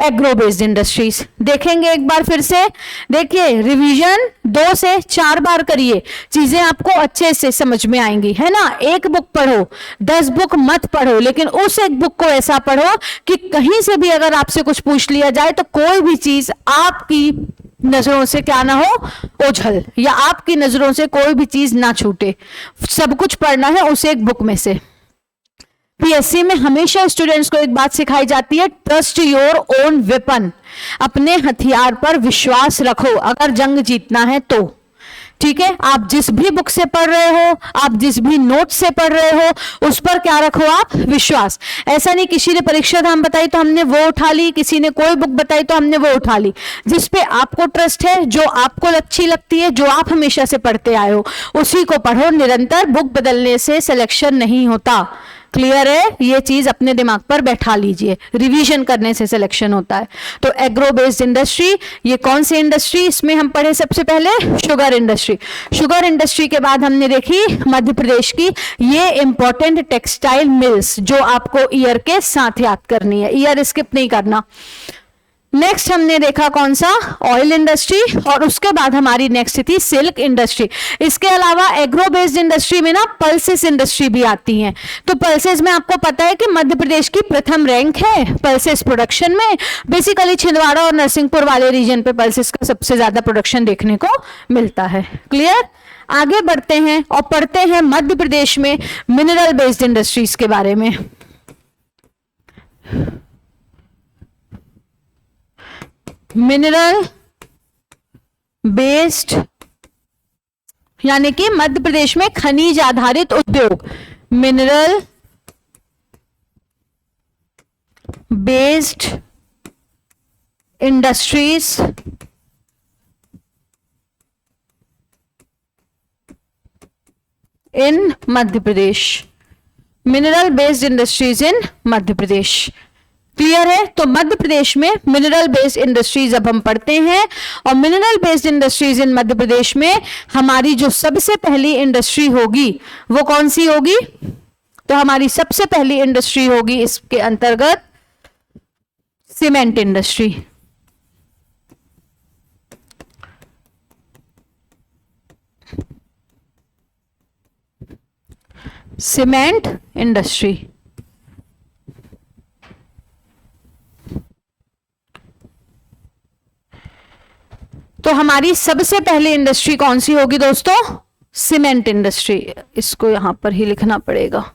Agro based industries. देखेंगे एक बार फिर से, देखिए रिवीजन 2 से 4 बार करिए, चीजें आपको अच्छे से समझ में आएंगी, है ना। एक बुक पढ़ो, 10 बुक मत पढ़ो, लेकिन उस एक बुक को ऐसा पढ़ो कि कहीं से भी अगर आपसे कुछ पूछ लिया जाए तो कोई भी चीज आपकी नजरों से क्या ना हो, ओझल, या आपकी नजरों से कोई भी चीज ना छूटे। सब कुछ पढ़ना है उस एक बुक में से। पीएससी में हमेशा स्टूडेंट्स को एक बात सिखाई जाती है, ट्रस्ट योर ओन वेपन। अपने हथियार पर विश्वास रखो अगर जंग जीतना है तो। ठीक है, आप जिस भी बुक से पढ़ रहे हो, आप जिस भी नोट से पढ़ रहे हो, उस पर क्या रखो आप? विश्वास। ऐसा नहीं किसी ने परीक्षा धाम बताई तो हमने वो उठा ली, किसी ने कोई बुक बताई तो हमने वो उठा ली। जिस पे आपको ट्रस्ट है, जो आपको अच्छी लगती है, जो आप हमेशा से पढ़ते आए हो, उसी को पढ़ो निरंतर। बुक बदलने से सिलेक्शन नहीं होता। क्लियर है? ये चीज अपने दिमाग पर बैठा लीजिए, रिवीजन करने से सिलेक्शन होता है। तो एग्रो बेस्ड इंडस्ट्री, ये कौन सी इंडस्ट्री? इसमें हम पढ़े सबसे पहले शुगर इंडस्ट्री। शुगर इंडस्ट्री के बाद हमने देखी मध्य प्रदेश की ये इंपॉर्टेंट टेक्सटाइल मिल्स, जो आपको ईयर के साथ याद करनी है, ईयर स्किप नहीं करना। नेक्स्ट हमने देखा कौन सा? Oil industry. और उसके बाद हमारी नेक्स्ट थी सिल्क इंडस्ट्री। इसके अलावा एग्रो बेस्ड इंडस्ट्री में ना पल्सेस इंडस्ट्री भी आती हैं। तो पल्सेस में आपको पता है कि मध्य प्रदेश की प्रथम रैंक है पल्सेस प्रोडक्शन में। बेसिकली छिंदवाड़ा और नरसिंहपुर वाले रीजन पे पल्सेस का सबसे ज्यादा प्रोडक्शन देखने को मिलता है। क्लियर? आगे बढ़ते हैं और पढ़ते हैं मध्य प्रदेश में मिनरल बेस्ड इंडस्ट्रीज के बारे में। मिनरल बेस्ड यानी कि मध्य प्रदेश में खनिज आधारित उद्योग। Mineral based industries in Madhya Pradesh. Mineral based industries in Madhya Pradesh. Clear है? तो मध्य प्रदेश में मिनरल बेस्ड इंडस्ट्रीज अब हम पढ़ते हैं, और mineral based industries in Madhya Pradesh में हमारी जो सबसे पहली इंडस्ट्री होगी वो कौन सी होगी? तो हमारी सबसे पहली इंडस्ट्री होगी इसके अंतर्गत सीमेंट इंडस्ट्री। Cement industry. तो हमारी सबसे पहली इंडस्ट्री कौन सी होगी दोस्तों? Cement industry. इसको यहां पर ही लिखना पड़ेगा।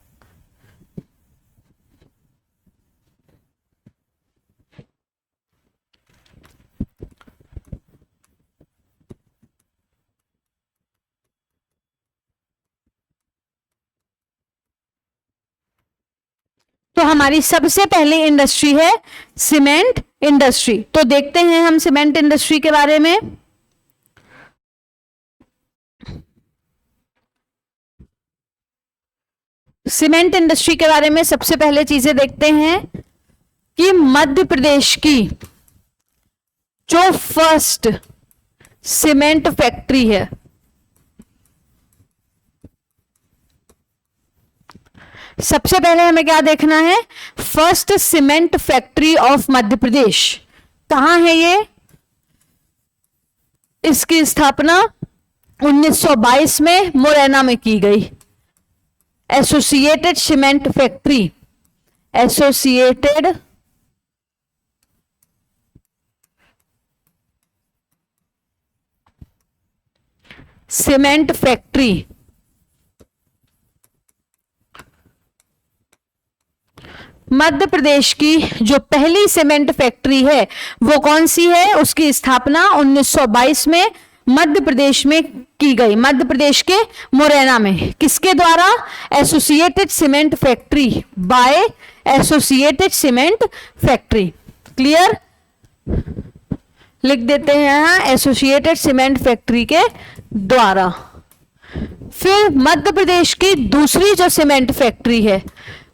तो हमारी सबसे पहली इंडस्ट्री है सीमेंट इंडस्ट्री। तो देखते हैं हम सीमेंट इंडस्ट्री के बारे में। सीमेंट इंडस्ट्री के बारे में सबसे पहले चीजें देखते हैं कि मध्य प्रदेश की जो फर्स्ट सीमेंट फैक्ट्री है, सबसे पहले हमें क्या देखना है? First cement factory of Madhya प्रदेश कहां है ये? इसकी स्थापना 1922 में मुरैना में की गई। Associated cement factory, associated cement factory. Madhya Pradesh की जो पहली सीमेंट फैक्ट्री है वो कौन सी है? उसकी स्थापना 1922 में मध्य प्रदेश में की गई, मध्य प्रदेश के मुरैना में। किसके द्वारा? Associated cement factory, by associated cement factory. Clear? लिख देते हैं यहां एसोसिएटेड सीमेंट फैक्ट्री के द्वारा। फिर मध्य प्रदेश की दूसरी जो सीमेंट फैक्ट्री है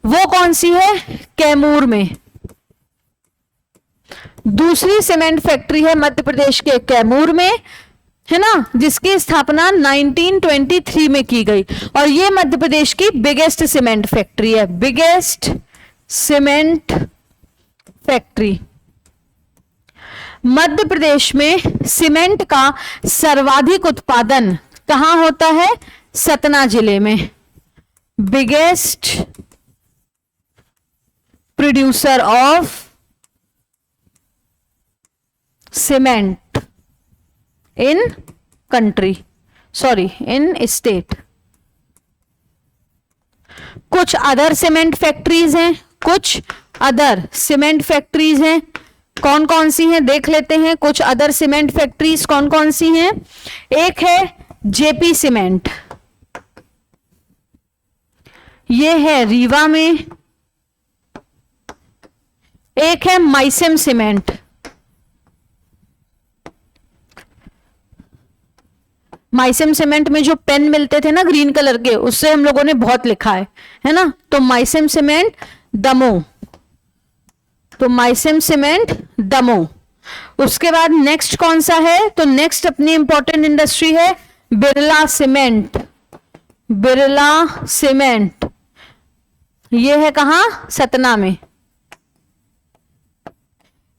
वो कौन सी है? कैमूर में। दूसरी सीमेंट फैक्ट्री है मध्य प्रदेश के कैमूर में, है ना, जिसकी स्थापना 1923 में की गई, और ये मध्य प्रदेश की बिगेस्ट सीमेंट फैक्ट्री है, biggest cement factory. Madhya Pradesh में सीमेंट का सर्वाधिक उत्पादन कहां होता है? सतना जिले में। Biggest producer of cement in country, sorry in state. कुछ अदर सीमेंट फैक्ट्रीज हैं, कुछ अदर सीमेंट फैक्ट्रीज हैं। कौन कौन सी हैं देख लेते हैं। कुछ अदर सीमेंट फैक्ट्रीज कौन कौन सी हैं? एक है जेपी सीमेंट, ये है रीवा में। एक है माइसेम सीमेंट, माइसेम सीमेंट में जो पेन मिलते थे ना ग्रीन कलर के, उससे हम लोगों ने बहुत लिखा है ना। तो माइसेम सीमेंट दमोह, तो माइसेम सीमेंट दमोह। उसके बाद नेक्स्ट कौन सा है? तो नेक्स्ट अपनी इंपॉर्टेंट इंडस्ट्री है बिरला सीमेंट, बिरला सीमेंट। ये है कहां? सतना में।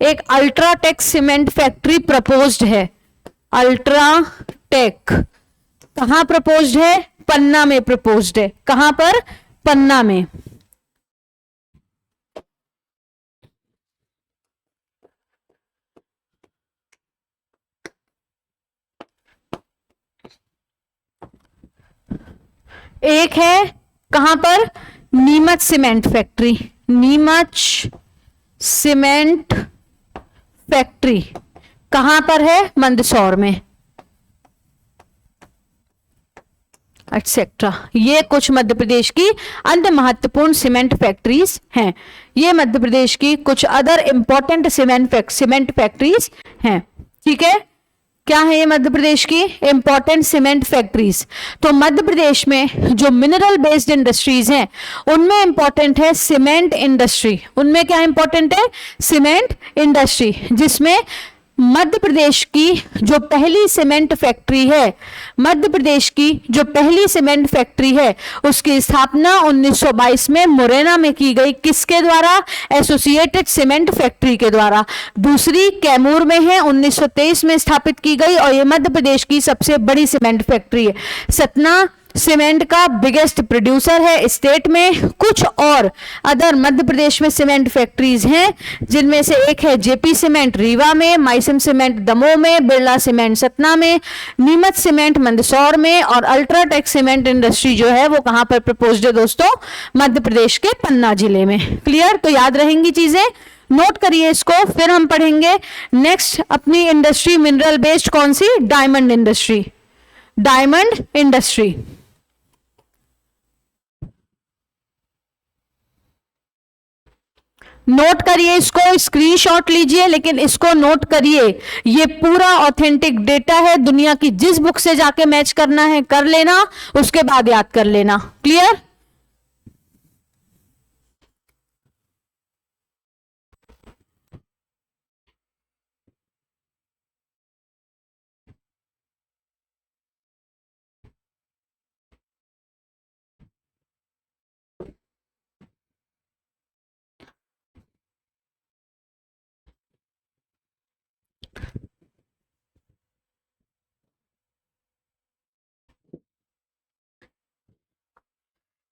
एक अल्ट्राटेक सीमेंट फैक्ट्री प्रपोज्ड है, अल्ट्राटेक कहां प्रपोज्ड है? पन्ना में प्रपोज्ड है। कहां पर? पन्ना में। एक है कहां पर? Neemuch cement factory, Neemuch cement factory कहां पर है? मंदसौर में, एक्सेट्रा। ये कुछ मध्य प्रदेश की अन्य महत्वपूर्ण सीमेंट फैक्ट्रीज हैं। ये मध्य प्रदेश की कुछ अदर इंपॉर्टेंट सीमेंट फैक्ट्रीज हैं। ठीक है, क्या है ये मध्य प्रदेश की इंपॉर्टेंट सीमेंट फैक्ट्रीज। तो मध्य प्रदेश में जो मिनरल बेस्ड इंडस्ट्रीज हैं उनमें इंपॉर्टेंट है सीमेंट इंडस्ट्री। उनमें क्या इंपॉर्टेंट है? सीमेंट इंडस्ट्री, जिसमें मध्य प्रदेश की जो पहली सीमेंट फैक्ट्री है, मध्य प्रदेश की जो पहली सीमेंट फैक्ट्री है उसकी स्थापना 1922 में मुरैना में की गई। किसके द्वारा? एसोसिएटेड सीमेंट फैक्ट्री के द्वारा। दूसरी कैमूर में है, 1923 में स्थापित की गई और ये मध्य प्रदेश की सबसे बड़ी सीमेंट फैक्ट्री है। सतना सीमेंट का बिगेस्ट प्रोड्यूसर है स्टेट में। कुछ और अदर मध्य प्रदेश में सीमेंट फैक्ट्रीज हैं, जिनमें से एक है जेपी सीमेंट रीवा में, माइसम सीमेंट दमोह में, बिरला सीमेंट सतना में, नीमच सीमेंट मंदसौर में और अल्ट्राटेक सीमेंट इंडस्ट्री जो है वो कहां पर प्रपोज्ड है दोस्तों? मध्य प्रदेश के पन्ना जिले में। क्लियर? तो याद रहेंगी चीजें, नोट करिए इसको। फिर हम पढ़ेंगे नेक्स्ट अपनी इंडस्ट्री मिनरल बेस्ड, कौन सी? Diamond industry. Diamond industry note करिए इसको, स्क्रीनशॉट लीजिए, लेकिन इसको नोट करिए। ये पूरा ऑथेंटिक डेटा है, दुनिया की जिस बुक से जाके मैच करना है कर लेना, उसके बाद याद कर लेना। क्लियर?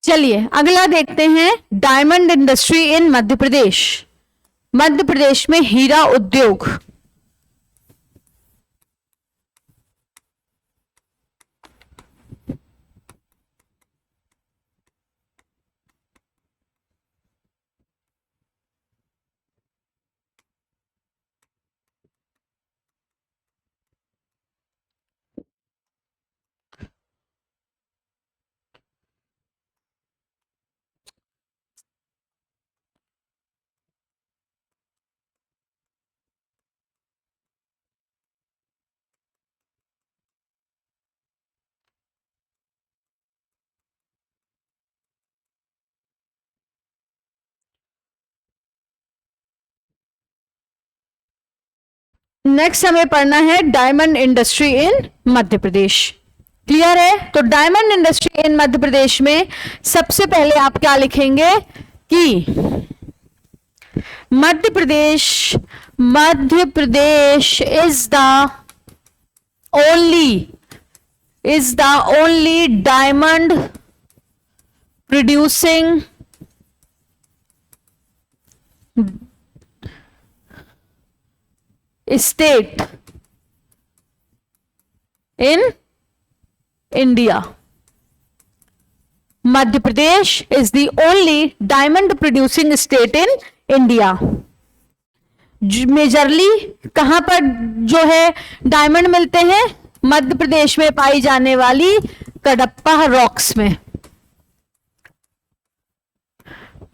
चलिए अगला देखते हैं, डायमंड इंडस्ट्री इन मध्य प्रदेश। मध्य प्रदेश में हीरा उद्योग। नेक्स्ट हमें पढ़ना है diamond industry in Madhya Pradesh. Clear है? तो diamond industry in Madhya Pradesh में सबसे पहले आप क्या लिखेंगे कि Madhya Pradesh is the only diamond producing state in India. Madhya Pradesh is the only diamond producing state in India. Majorly कहां पर जो है डायमंड मिलते हैं? मध्य प्रदेश में पाई जाने वाली कडप्पा रॉक्स में,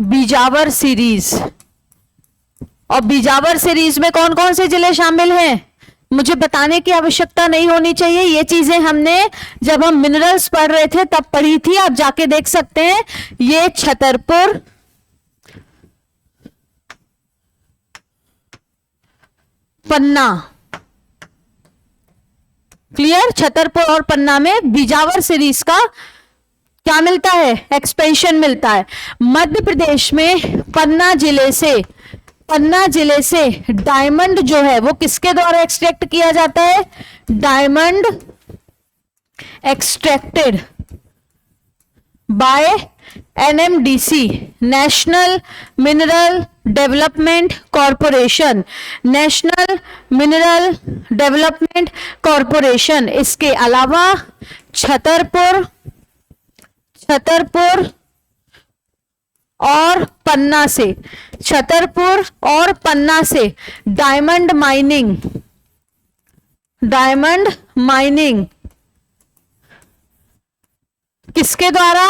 बीजावर सीरीज। और बीजावर सीरीज में कौन कौन से जिले शामिल हैं मुझे बताने की आवश्यकता नहीं होनी चाहिए। ये चीजें हमने जब हम मिनरल्स पढ़ रहे थे तब पढ़ी थी, आप जाके देख सकते हैं। ये छतरपुर, पन्ना। क्लियर? छतरपुर और पन्ना में बीजावर सीरीज का क्या मिलता है? एक्सपेंशन मिलता है। मध्य प्रदेश में पन्ना जिले से डायमंड जो है वो किसके द्वारा एक्सट्रैक्ट किया जाता है? Diamond extracted bye NMDC, national mineral development corporation. National mineral development corporation. इसके अलावा छतरपुर और पन्ना से, छतरपुर और पन्ना से डायमंड माइनिंग किसके द्वारा?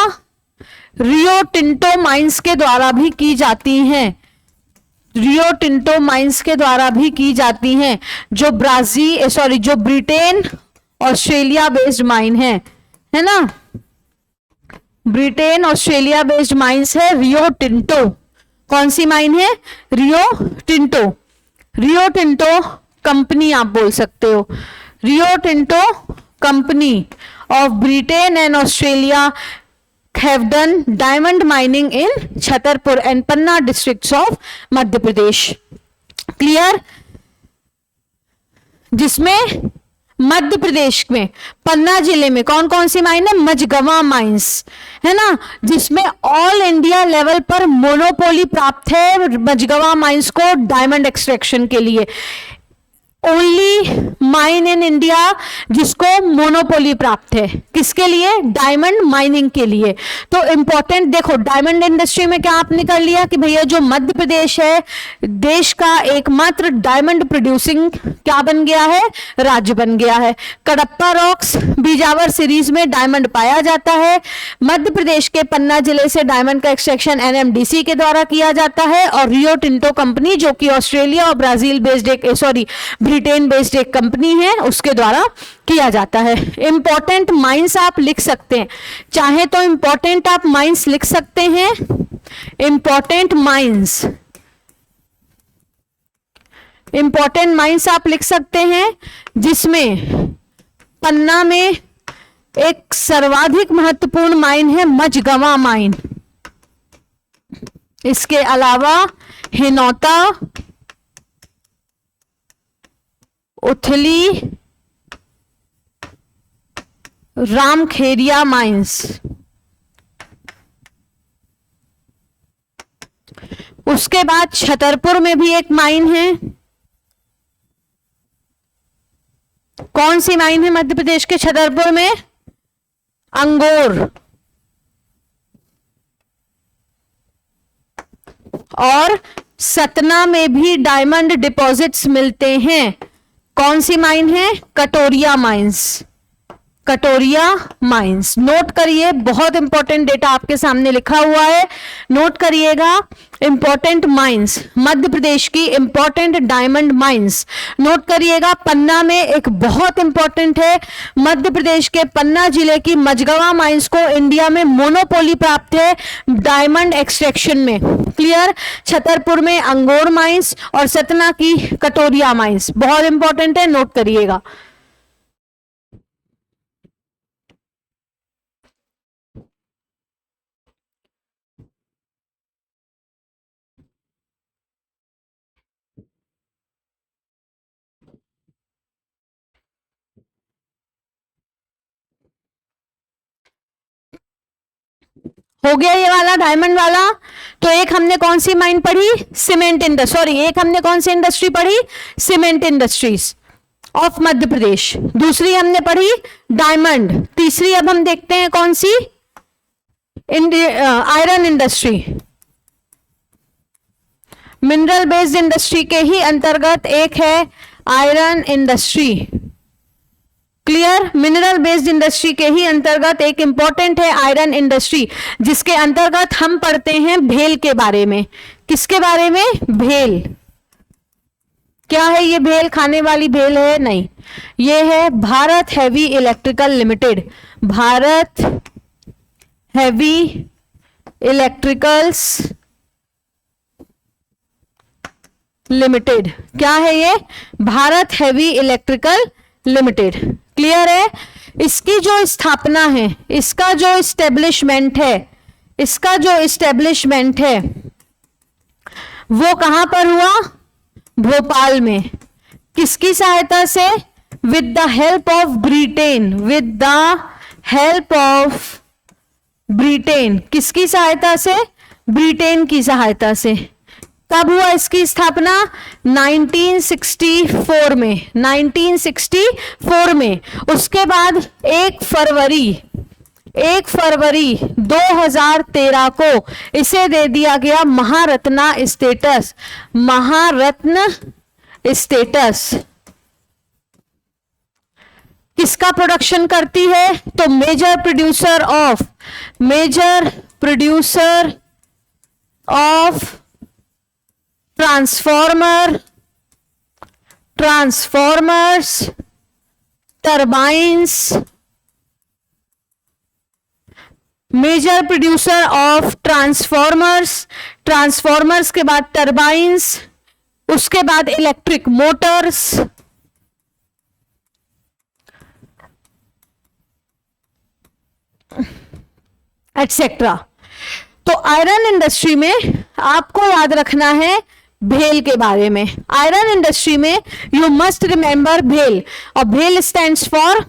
रियो टिंटो माइंस के द्वारा भी की जाती हैं। रियो टिंटो माइंस के द्वारा भी की जाती हैं, जो जो ब्रिटेन ऑस्ट्रेलिया बेस्ड माइन है ना, ब्रिटेन ऑस्ट्रेलिया बेस्ड माइंस है रियो टिंटो। कौन सी माइन है? Rio Tinto. Rio Tinto company आप बोल सकते हो, Rio Tinto company of Britain and Australia have done diamond mining in Chhatarpur and Panna districts of Madhya Pradesh. Clear? जिसमें मध्य प्रदेश में पन्ना जिले में कौन कौन सी माइन है? मझगवा माइंस, है ना, जिसमें ऑल इंडिया लेवल पर मोनोपोली प्राप्त है मझगवा माइंस को डायमंड एक्सट्रैक्शन के लिए। ओनली माइन इन इंडिया जिसको मोनोपोली प्राप्त है, किसके लिए? डायमंड माइनिंग के लिए। तो इंपॉर्टेंट देखो, डायमंड इंडस्ट्री में क्या आपने कर लिया कि भैया जो मध्य प्रदेश है देश का एकमात्र डायमंड प्रोड्यूसिंग क्या बन गया है? राज्य बन गया है। कडप्पा रॉक्स बीजावर सीरीज में डायमंड पाया जाता है। मध्य प्रदेश के पन्ना जिले से डायमंड का एक्सट्रैक्शन एनएमडीसी के द्वारा किया जाता है, और रियो टिंटो कंपनी जो कि ऑस्ट्रेलिया और ब्राजील बेस्ड ब्रिटेन बेस्ड एक कंपनी है उसके द्वारा किया जाता है। इंपॉर्टेंट माइंस आप लिख सकते हैं, चाहे तो इंपॉर्टेंट आप माइंस लिख सकते हैं, इंपॉर्टेंट माइंस आप लिख सकते हैं, जिसमें पन्ना में एक सर्वाधिक महत्वपूर्ण माइन है मझगवा माइन। इसके अलावा हिनौता, उथली, रामखेरिया माइंस। उसके बाद छतरपुर में भी एक माइन है। कौन सी माइन है मध्य प्रदेश के छतरपुर में? अंगोर। और सतना में भी डायमंड डिपॉजिट्स मिलते हैं। कौन सी माइन है? कटोरिया माइंस। कटोरिया माइंस नोट करिए, बहुत इंपॉर्टेंट डेटा आपके सामने लिखा हुआ है, नोट करिएगा। इंपॉर्टेंट माइंस, मध्य प्रदेश की इंपॉर्टेंट डायमंड माइंस नोट करिएगा। पन्ना में एक बहुत इंपॉर्टेंट है, मध्य प्रदेश के पन्ना जिले की मझगवा माइंस को इंडिया में मोनोपोली प्राप्त है डायमंड एक्सट्रैक्शन में। क्लियर? छतरपुर में अंगोर माइंस और सतना की कटोरिया माइंस बहुत इंपॉर्टेंट है, नोट करिएगा। हो गया ये वाला डायमंड वाला। तो एक हमने कौन सी माइन पढ़ी? सीमेंट इंडस्ट्री, एक हमने कौन सी इंडस्ट्री पढ़ी? सीमेंट इंडस्ट्रीज ऑफ मध्य प्रदेश। दूसरी हमने पढ़ी डायमंड। तीसरी अब हम देखते हैं कौन सी? Iron industry. Mineral based industry के ही अंतर्गत एक है iron industry. Clear? Mineral based industry के ही अंतर्गत एक इंपॉर्टेंट है आयरन इंडस्ट्री, जिसके अंतर्गत हम पढ़ते हैं भेल के बारे में। किसके बारे में? भेल। क्या है ये भेल? खाने वाली भेल है? नहीं, ये है Bharat heavy electrical limited. Bharat heavy electricals limited. क्या है ये? Bharat heavy electrical limited. Clear है? इसकी जो स्थापना है, इसका जो इस्टेब्लिशमेंट है, वो कहां पर हुआ? भोपाल में। किसकी सहायता से? With the help of Britain. With the help of Britain. किसकी सहायता से? ब्रिटेन की सहायता से। कब हुआ इसकी स्थापना? 1964 में। 1964 में। उसके बाद 1 फरवरी 2013 को इसे दे दिया गया महारत्ना स्टेटस। महारत्न स्टेटस। किसका प्रोडक्शन करती है? तो major producer of transformer, transformers, turbines, major producer of transformers, transformers के बाद टर्बाइन्स, उसके बाद इलेक्ट्रिक मोटर्स, एटसेट्रा। तो आयरन इंडस्ट्री में आपको याद रखना है भेल के बारे में। आयरन इंडस्ट्री में यू मस्ट रिमेंबर भेल, और भेल stands for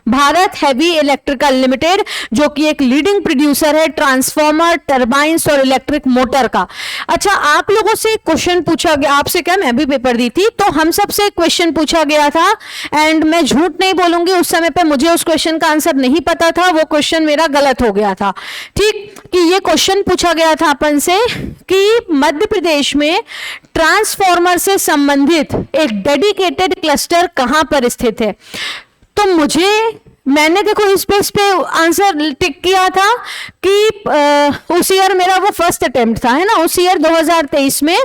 Bharat heavy electrical limited, जो कि एक लीडिंग प्रोड्यूसर है ट्रांसफॉर्मर, टरबाइन्स और इलेक्ट्रिक मोटर का। अच्छा, आप लोगों से क्वेश्चन पूछा गया, आपसे क्या, मैं भी पेपर दी थी, तो हम सबसे क्वेश्चन पूछा गया था, एंड मैं झूठ नहीं बोलूंगी, उस समय पे मुझे उस क्वेश्चन का आंसर नहीं पता था, वो क्वेश्चन मेरा गलत हो गया था। ठीक, कि ये क्वेश्चन पूछा गया था अपन से कि मध्य प्रदेश में ट्रांसफॉर्मर से संबंधित एक डेडिकेटेड क्लस्टर कहां पर स्थित है। तो मैंने देखो इस बेस पे आंसर टिक किया था कि उस ईयर मेरा वो फर्स्ट अटेम्प्ट था, है ना, उस ईयर 2023 में,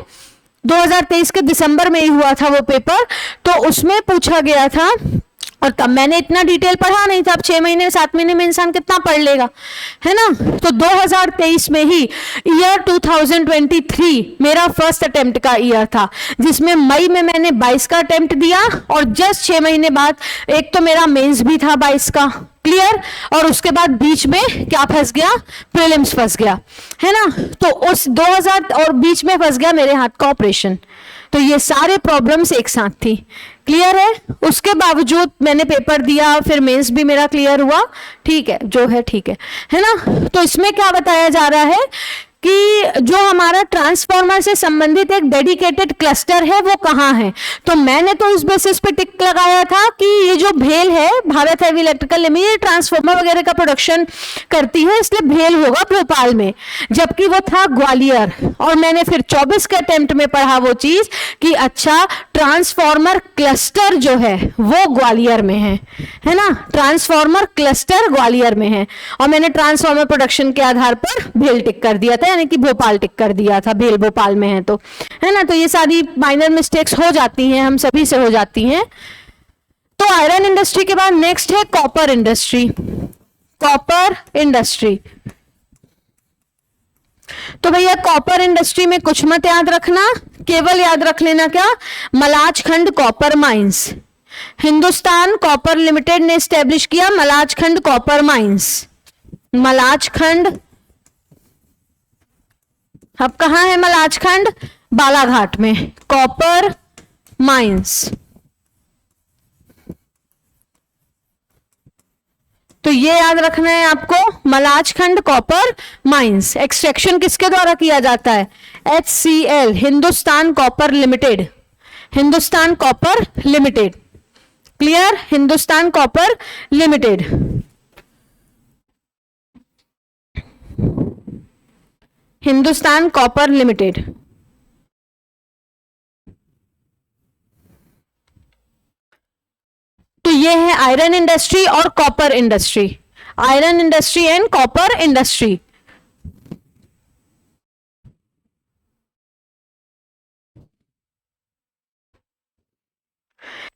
2023 के दिसंबर में ही हुआ था वो पेपर, तो उसमें पूछा गया था, और तब मैंने इतना डिटेल पढ़ा नहीं था। अब 6 महीने 7 महीने में इंसान कितना पढ़ लेगा, है ना। तो 2023 में ही, ईयर 2023 मेरा फर्स्ट अटेम्प्ट का ईयर था, जिसमें मई में मैंने 22 का अटेम्प्ट दिया, और जस्ट 6 महीने बाद एक तो मेरा मेंस भी था 22 का, क्लियर, और उसके बाद बीच में क्या फंस गया, प्रीलिम्स फंस गया, है ना। तो उस 2000 और बीच में फंस गया मेरे हाथ का ऑपरेशन। तो ये सारे प्रॉब्लम्स एक साथ थी, क्लियर है। उसके बावजूद मैंने पेपर दिया, फिर मेंस भी मेरा क्लियर हुआ, ठीक है, जो है ठीक है ना। तो इसमें क्या बताया जा रहा है कि जो हमारा ट्रांसफॉर्मर से संबंधित एक डेडिकेटेड क्लस्टर है वो कहाँ है। तो मैंने तो इस बेसिस पे टिक लगाया था कि ये जो भेल है, Bharat heavy electrical limited, transformer वगैरह का प्रोडक्शन करती है, इसलिए भेल होगा भोपाल में, जबकि वो था ग्वालियर। और मैंने फिर 24 के अटेम्प्ट में पढ़ा वो चीज कि अच्छा ट्रांसफॉर्मर क्लस्टर जो है वो ग्वालियर में है ना, ट्रांसफॉर्मर क्लस्टर ग्वालियर में है। और मैंने ट्रांसफॉर्मर प्रोडक्शन के आधार पर भेल टिक कर दिया था, यानी कि भोपाल टिक कर दिया था, भेल भोपाल में है, तो है ना। तो ये सारी माइनर मिस्टेक्स हो जाती हैं, हम सभी से हो जाती हैं। तो आयरन इंडस्ट्री के बाद नेक्स्ट है कॉपर इंडस्ट्री। कॉपर इंडस्ट्री, तो भैया कॉपर इंडस्ट्री में कुछ मत याद रखना, केवल याद रख लेना क्या, Malajkhand copper mines, Hindustan copper limited ने स्टैब्लिश किया मलाजखंड कॉपर माइंस। मलाजखंड, अब कहां है मलाजखंड, बालाघाट में, कॉपर माइंस। तो ये याद रखना है आपको, मलाजखंड कॉपर माइंस। एक्सट्रैक्शन किसके द्वारा किया जाता है, HCL, Hindustan copper limited, Hindustan copper limited, clear, Hindustan copper limited. Hindustan copper limited. तो ये है आयरन इंडस्ट्री और copper industry, iron industry and copper industry.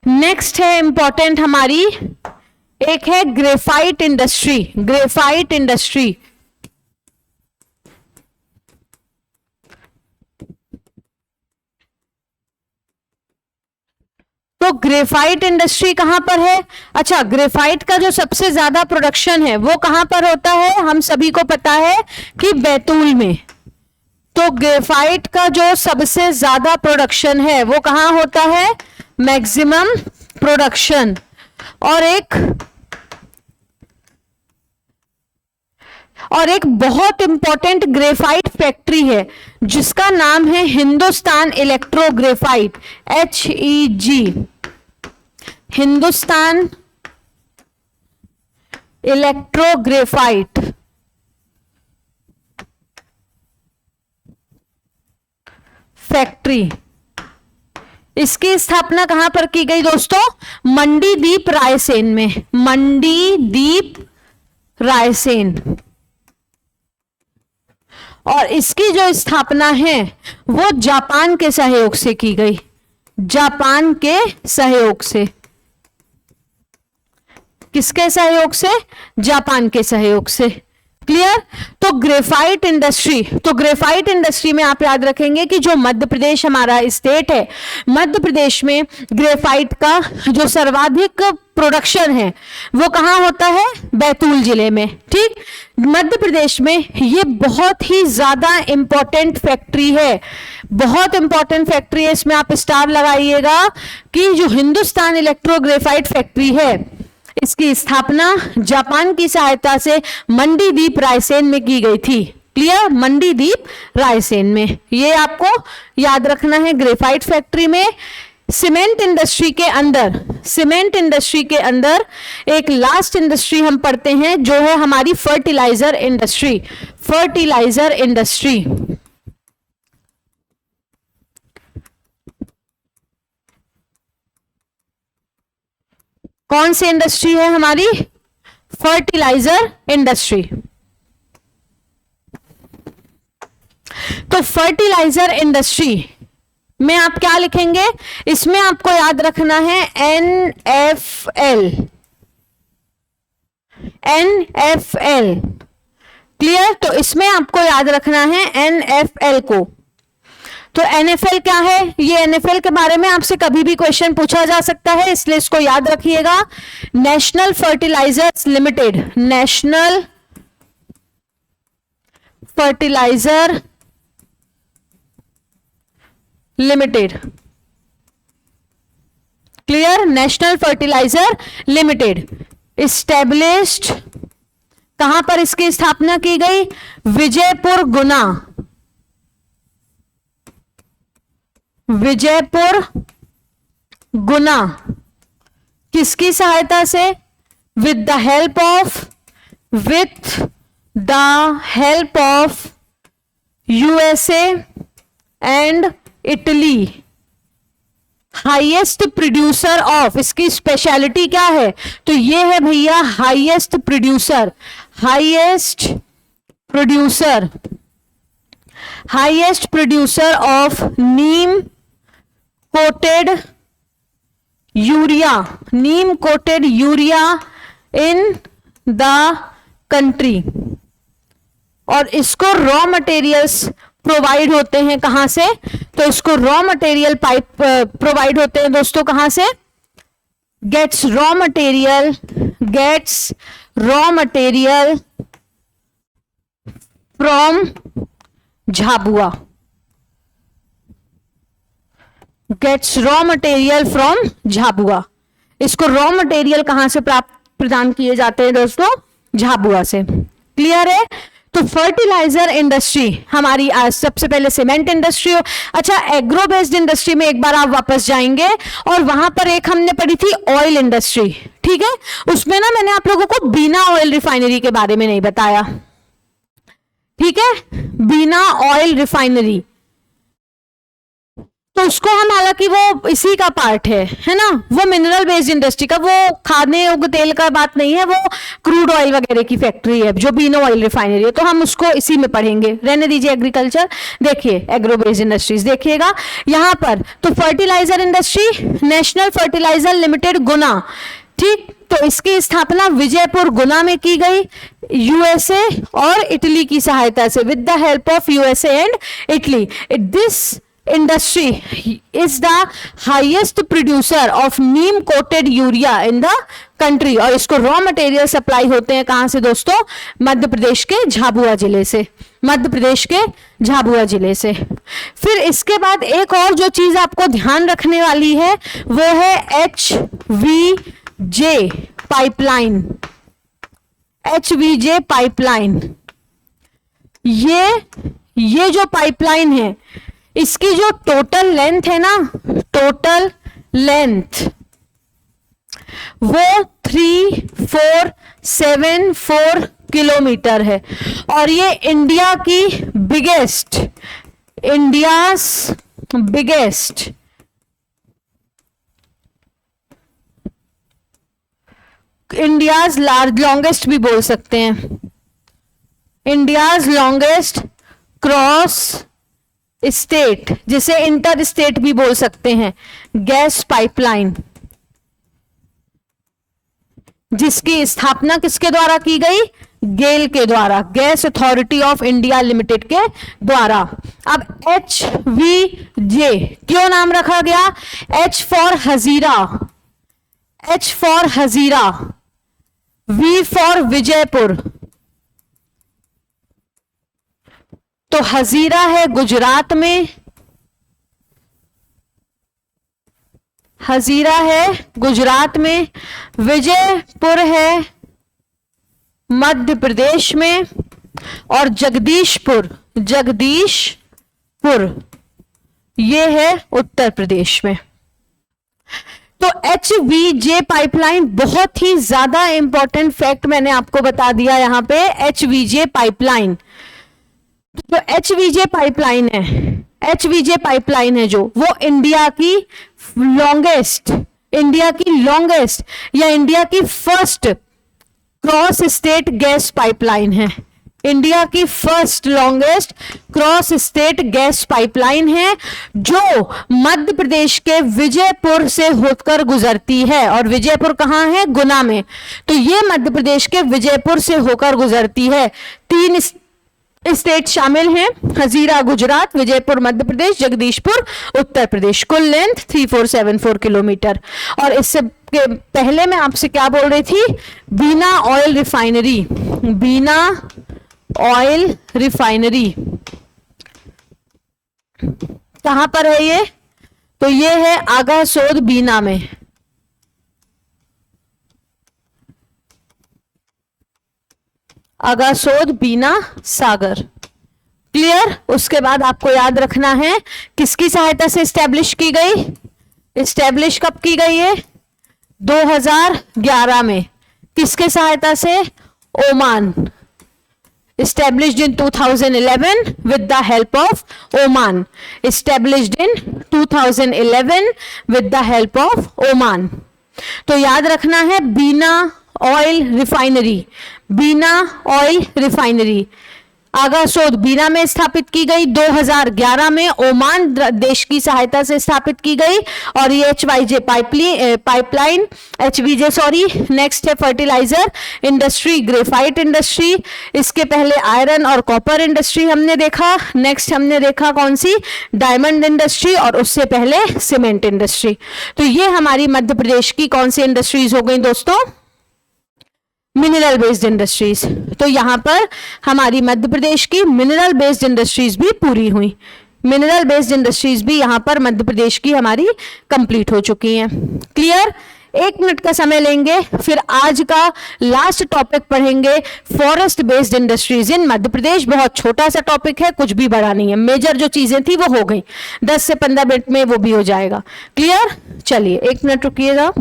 Next है इंपॉर्टेंट हमारी, एक है ग्रेफाइट इंडस्ट्री, ग्रेफाइट इंडस्ट्री। तो ग्रेफाइट इंडस्ट्री कहां पर है, अच्छा ग्रेफाइट का जो सबसे ज्यादा प्रोडक्शन है वो कहां पर होता है, हम सभी को पता है कि बैतूल में। तो ग्रेफाइट का जो सबसे ज्यादा प्रोडक्शन है वो कहां होता है, मैक्सिमम प्रोडक्शन। और एक बहुत इंपॉर्टेंट ग्रेफाइट फैक्ट्री है जिसका नाम है Hindustan electro graphite, HEG, Hindustan electro graphite factory. इसकी स्थापना कहां पर की गई दोस्तों, मंडीदीप रायसेन में, मंडीदीप रायसेन। और इसकी जो स्थापना है वो जापान के सहयोग से की गई, जापान के सहयोग से। किसके सहयोग से? जापान के सहयोग से। क्लियर? तो ग्रेफाइट इंडस्ट्री, तो ग्रेफाइट इंडस्ट्री में आप याद रखेंगे कि जो मध्य प्रदेश हमारा स्टेट है, मध्य प्रदेश में ग्रेफाइट का जो सर्वाधिक प्रोडक्शन है वो कहाँ होता है? बैतूल जिले में। ठीक, मध्य प्रदेश में ये बहुत ही ज्यादा इंपॉर्टेंट फैक्ट्री है, बहुत इंपॉर्टेंट फैक्ट्री है। इसमें आप स्टार लगाइएगा कि जो हिंदुस्तान इलेक्ट्रो ग्रेफाइट फैक्ट्री है इसकी स्थापना जापान की सहायता से मंडीदीप रायसेन में की गई थी। क्लियर? मंडीदीप रायसेन में, ये आपको याद रखना है। ग्रेफाइट फैक्ट्री में सीमेंट इंडस्ट्री के अंदर, सीमेंट इंडस्ट्री के अंदर एक लास्ट इंडस्ट्री हम पढ़ते हैं जो है हमारी फर्टिलाइजर इंडस्ट्री, फर्टिलाइजर इंडस्ट्री। कौन सी इंडस्ट्री है हमारी? Fertiliser industry. तो फर्टिलाइजर इंडस्ट्री में आप क्या लिखेंगे? इसमें आपको याद रखना है NFL, NFL। क्लियर? तो इसमें आपको याद रखना है NFL को। तो NFL क्या है? ये NFL के बारे में आपसे कभी भी क्वेश्चन पूछा जा सकता है, इसलिए इसको याद रखिएगा। National fertilisers limited, national fertiliser limited. Clear? National fertiliser limited established, कहां पर इसकी स्थापना की गई? विजयपुर गुना, विजयपुर गुना। किसकी सहायता से? With the help of, with the help of USA and Italy. Highest producer of, इसकी स्पेशलिटी क्या है? तो ये है भैया highest producer, highest producer, highest producer of Neem coated urea, Neem coated urea in the country. और इसको raw materials provide होते हैं कहां से? तो इसको रॉ मटेरियल पाइप प्रोवाइड होते हैं दोस्तों कहां से? Gets raw material, gets raw material from Jhabua, gets raw material from Jhabua. इसको रॉ मटेरियल कहां से प्राप्त प्रदान किए जाते हैं दोस्तों? झाबुआ से। क्लियर है? तो फर्टिलाइजर इंडस्ट्री हमारी आज सबसे पहले सीमेंट इंडस्ट्री हो। अच्छा, एग्रो बेस्ड इंडस्ट्री में एक बार आप वापस जाएंगे और वहां पर एक हमने पढ़ी थी ऑयल इंडस्ट्री। ठीक है, उसमें ना मैंने आप लोगों को बीना ऑयल रिफाइनरी के बारे में नहीं बताया। ठीक है, बीना ऑयल रिफाइनरी, तो उसको हम, हालांकि वो इसी का पार्ट है ना, वो मिनरल बेस्ड इंडस्ट्री का, वो खाद्य योग्य तेल का बात नहीं है, वो क्रूड ऑयल वगैरह की फैक्ट्री है जो बीनो ऑयल रिफाइनरी है, तो हम उसको इसी में पढ़ेंगे। रहने दीजिए एग्रीकल्चर, देखिए एग्रो बेस्ड इंडस्ट्रीज देखिएगा यहां पर। तो fertiliser industry, national fertiliser limited Guna. ठीक, तो इसकी स्थापना विजयपुर गुना में की गई, USA और इटली की सहायता से, with the help of USA and Italy. This industry is the highest producer of Neem coated urea in the country. और इसको रॉ मटेरियल सप्लाई होते हैं कहां से दोस्तों? मध्य प्रदेश के झाबुआ जिले से, मध्य प्रदेश के झाबुआ जिले से। फिर इसके बाद एक और जो चीज आपको ध्यान रखने वाली है वो है HVJ पाइपलाइन, HVJ पाइपलाइन। ये जो पाइपलाइन है इसकी जो टोटल लेंथ है ना, टोटल लेंथ वो 3474 किलोमीटर है। और ये इंडिया की बिगेस्ट, इंडियाज बिगेस्ट लॉन्गेस्ट भी बोल सकते हैं, इंडियाज लॉन्गेस्ट क्रॉस स्टेट, जिसे इंटर स्टेट भी बोल सकते हैं, गैस पाइपलाइन, जिसकी स्थापना किसके द्वारा की गई? गेल के द्वारा, gas authority of India limited के द्वारा। अब HVJ क्यों नाम रखा गया? H for Hazira, H for Hazira, V for Vijaypur. तो हजीरा है गुजरात में, हजीरा है गुजरात में, विजयपुर है मध्य प्रदेश में, और जगदीशपुर, जगदीशपुर ये है उत्तर प्रदेश में। तो HVJ पाइपलाइन बहुत ही ज्यादा इंपॉर्टेंट फैक्ट मैंने आपको बता दिया यहां पे। HVJ पाइपलाइन, तो HVJ पाइपलाइन है, HVJ पाइपलाइन है जो वो इंडिया की लॉन्गेस्ट, इंडिया की लॉन्गेस्ट या इंडिया की first cross state gas pipeline है, इंडिया की first longest cross state gas pipeline है, जो मध्य प्रदेश के विजयपुर से होकर गुजरती है। और विजयपुर कहां है? गुना में। तो ये मध्य प्रदेश के विजयपुर से होकर गुजरती है। 3 स्टेट शामिल हैं, हजीरा गुजरात, विजयपुर मध्य प्रदेश, जगदीशपुर उत्तर प्रदेश। कुल लेंथ 3474 किलोमीटर। और इससे पहले मैं आपसे क्या बोल रही थी? बीना ऑयल रिफाइनरी, बीना ऑयल रिफाइनरी कहां पर है ये? तो ये है आगासोद बीना में, आगासोद बीना सागर। क्लियर? उसके बाद आपको याद रखना है किसकी सहायता से स्टैब्लिश की गई? स्टैब्लिश कब की गई है? 2011 में। किसके सहायता से? Oman. established in 2011 with the help of Oman, established in 2011 with the help of Oman। तो याद रखना है बीना ऑयल रिफाइनरी, बीना ऑयल रिफाइनरी आगासोद बीना में स्थापित की गई, 2011 में ओमान देश की सहायता से स्थापित की गई। और ये HYJ pipeline, HVJ sorry. Next है फर्टिलाइजर इंडस्ट्री, ग्रेफाइट इंडस्ट्री। इसके पहले आयरन और कॉपर इंडस्ट्री हमने देखा। नेक्स्ट हमने देखा कौन सी? डायमंड इंडस्ट्री, और उससे पहले सीमेंट इंडस्ट्री। तो ये हमारी मध्य प्रदेश की कौन सी इंडस्ट्रीज हो गई दोस्तों? Mineral based industries. तो यहां पर हमारी मध्य प्रदेश की मिनरल बेस्ड इंडस्ट्रीज भी पूरी हुई, मिनरल बेस्ड इंडस्ट्रीज भी यहां पर मध्य प्रदेश की हमारी कंप्लीट हो चुकी हैं। क्लियर? 1 मिनट का समय लेंगे, फिर आज का लास्ट टॉपिक पढ़ेंगे, forest based industries in Madhya प्रदेश। बहुत छोटा सा टॉपिक है, कुछ भी बड़ा नहीं है, मेजर जो चीजें थी वो हो गई, 10 से 15 मिनट में वो भी हो जाएगा। क्लियर? चलिए 1 मिनट रुकिएगा।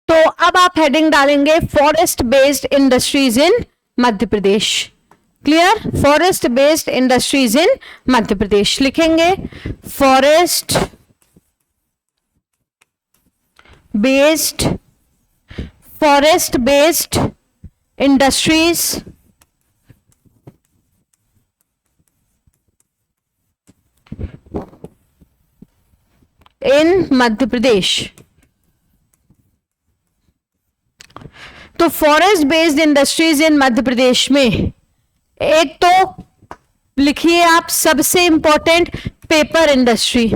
तो अब आप हेडिंग डालेंगे forest based industries in Madhya Pradesh. Clear? Forest based industries in Madhya Pradesh लिखेंगे, forest based industries in Madhya Pradesh. तो forest based industries in Madhya Pradesh में एक तो लिखिए आप सबसे इंपॉर्टेंट पेपर इंडस्ट्री,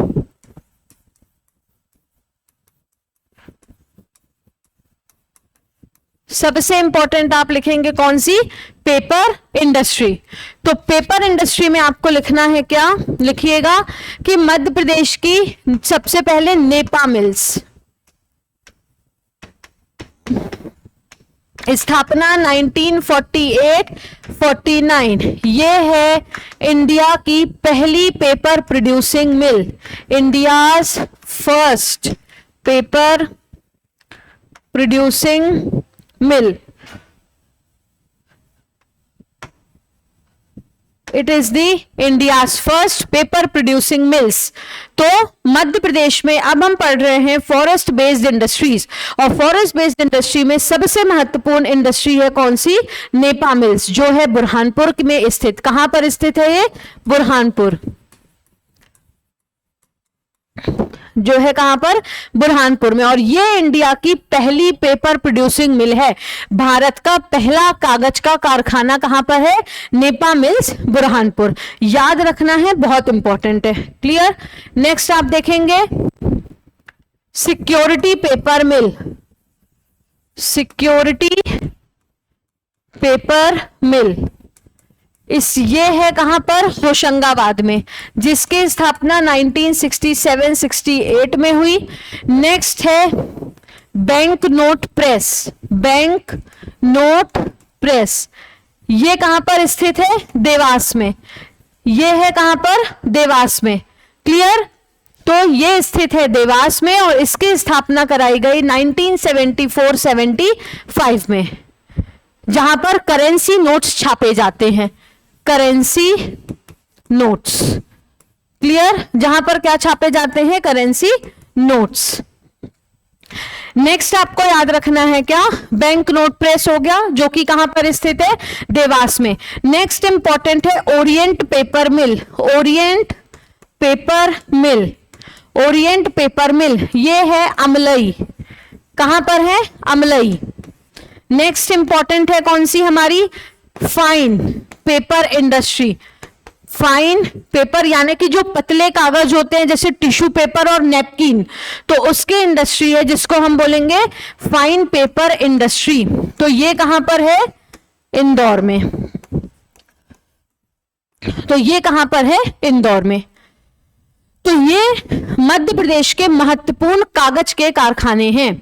सबसे इंपॉर्टेंट आप लिखेंगे कौन सी? Paper industry. तो पेपर इंडस्ट्री में आपको लिखना है क्या? लिखिएगा कि मध्य प्रदेश की सबसे पहले नेपा मिल्स, स्थापना 1948-49। ये है इंडिया की पहली paper producing mill, India's first paper producing mill. It is the India's first paper producing mills. तो मध्य प्रदेश में अब हम पढ़ रहे हैं फॉरेस्ट बेस्ड इंडस्ट्रीज, और फॉरेस्ट बेस्ड इंडस्ट्री में सबसे महत्वपूर्ण इंडस्ट्री है कौन सी? नेपा मिल्स, जो है बुरहानपुर में स्थित। कहां पर स्थित है ये? बुरहानपुर, जो है कहां पर? बुरहानपुर में। और ये इंडिया की पहली पेपर प्रोड्यूसिंग मिल है। भारत का पहला कागज का कारखाना कहां पर है? Nipah mills, Burhanpur. याद रखना है, बहुत इंपॉर्टेंट है। क्लियर? नेक्स्ट आप देखेंगे सिक्योरिटी पेपर मिल, सिक्योरिटी पेपर मिल। ये है कहां पर? होशंगाबाद में, जिसकी स्थापना 1967-68 में हुई। नेक्स्ट है bank note press, bank note press. ये कहां पर स्थित है? देवास में। ये है कहां पर? देवास में। क्लियर? तो ये स्थित है देवास में, और इसकी स्थापना कराई गई 1974-75 में, जहां पर करेंसी नोट्स छापे जाते हैं, करेंसी नोट्स। क्लियर? जहां पर क्या छापे जाते हैं? Currency notes. नेक्स्ट आपको याद रखना है क्या? बैंक नोट प्रेस हो गया, जो कि कहां पर स्थित है? देवास में। नेक्स्ट इंपॉर्टेंट है ओरिएंट पेपर मिल, ओरिएंट पेपर मिल, ओरिएंट पेपर मिल। ये है अमलई। कहां पर है? अमलई। नेक्स्ट इंपॉर्टेंट है कौन सी हमारी? Fine paper industry. Fine paper यानी कि जो पतले कागज होते हैं, जैसे टिश्यू पेपर और नैपकिन, तो उसके इंडस्ट्री है जिसको हम बोलेंगे फाइन पेपर इंडस्ट्री। तो ये कहां पर है? इंदौर में। तो ये कहां पर है? इंदौर में। तो ये मध्य प्रदेश के महत्वपूर्ण कागज के कारखाने हैं,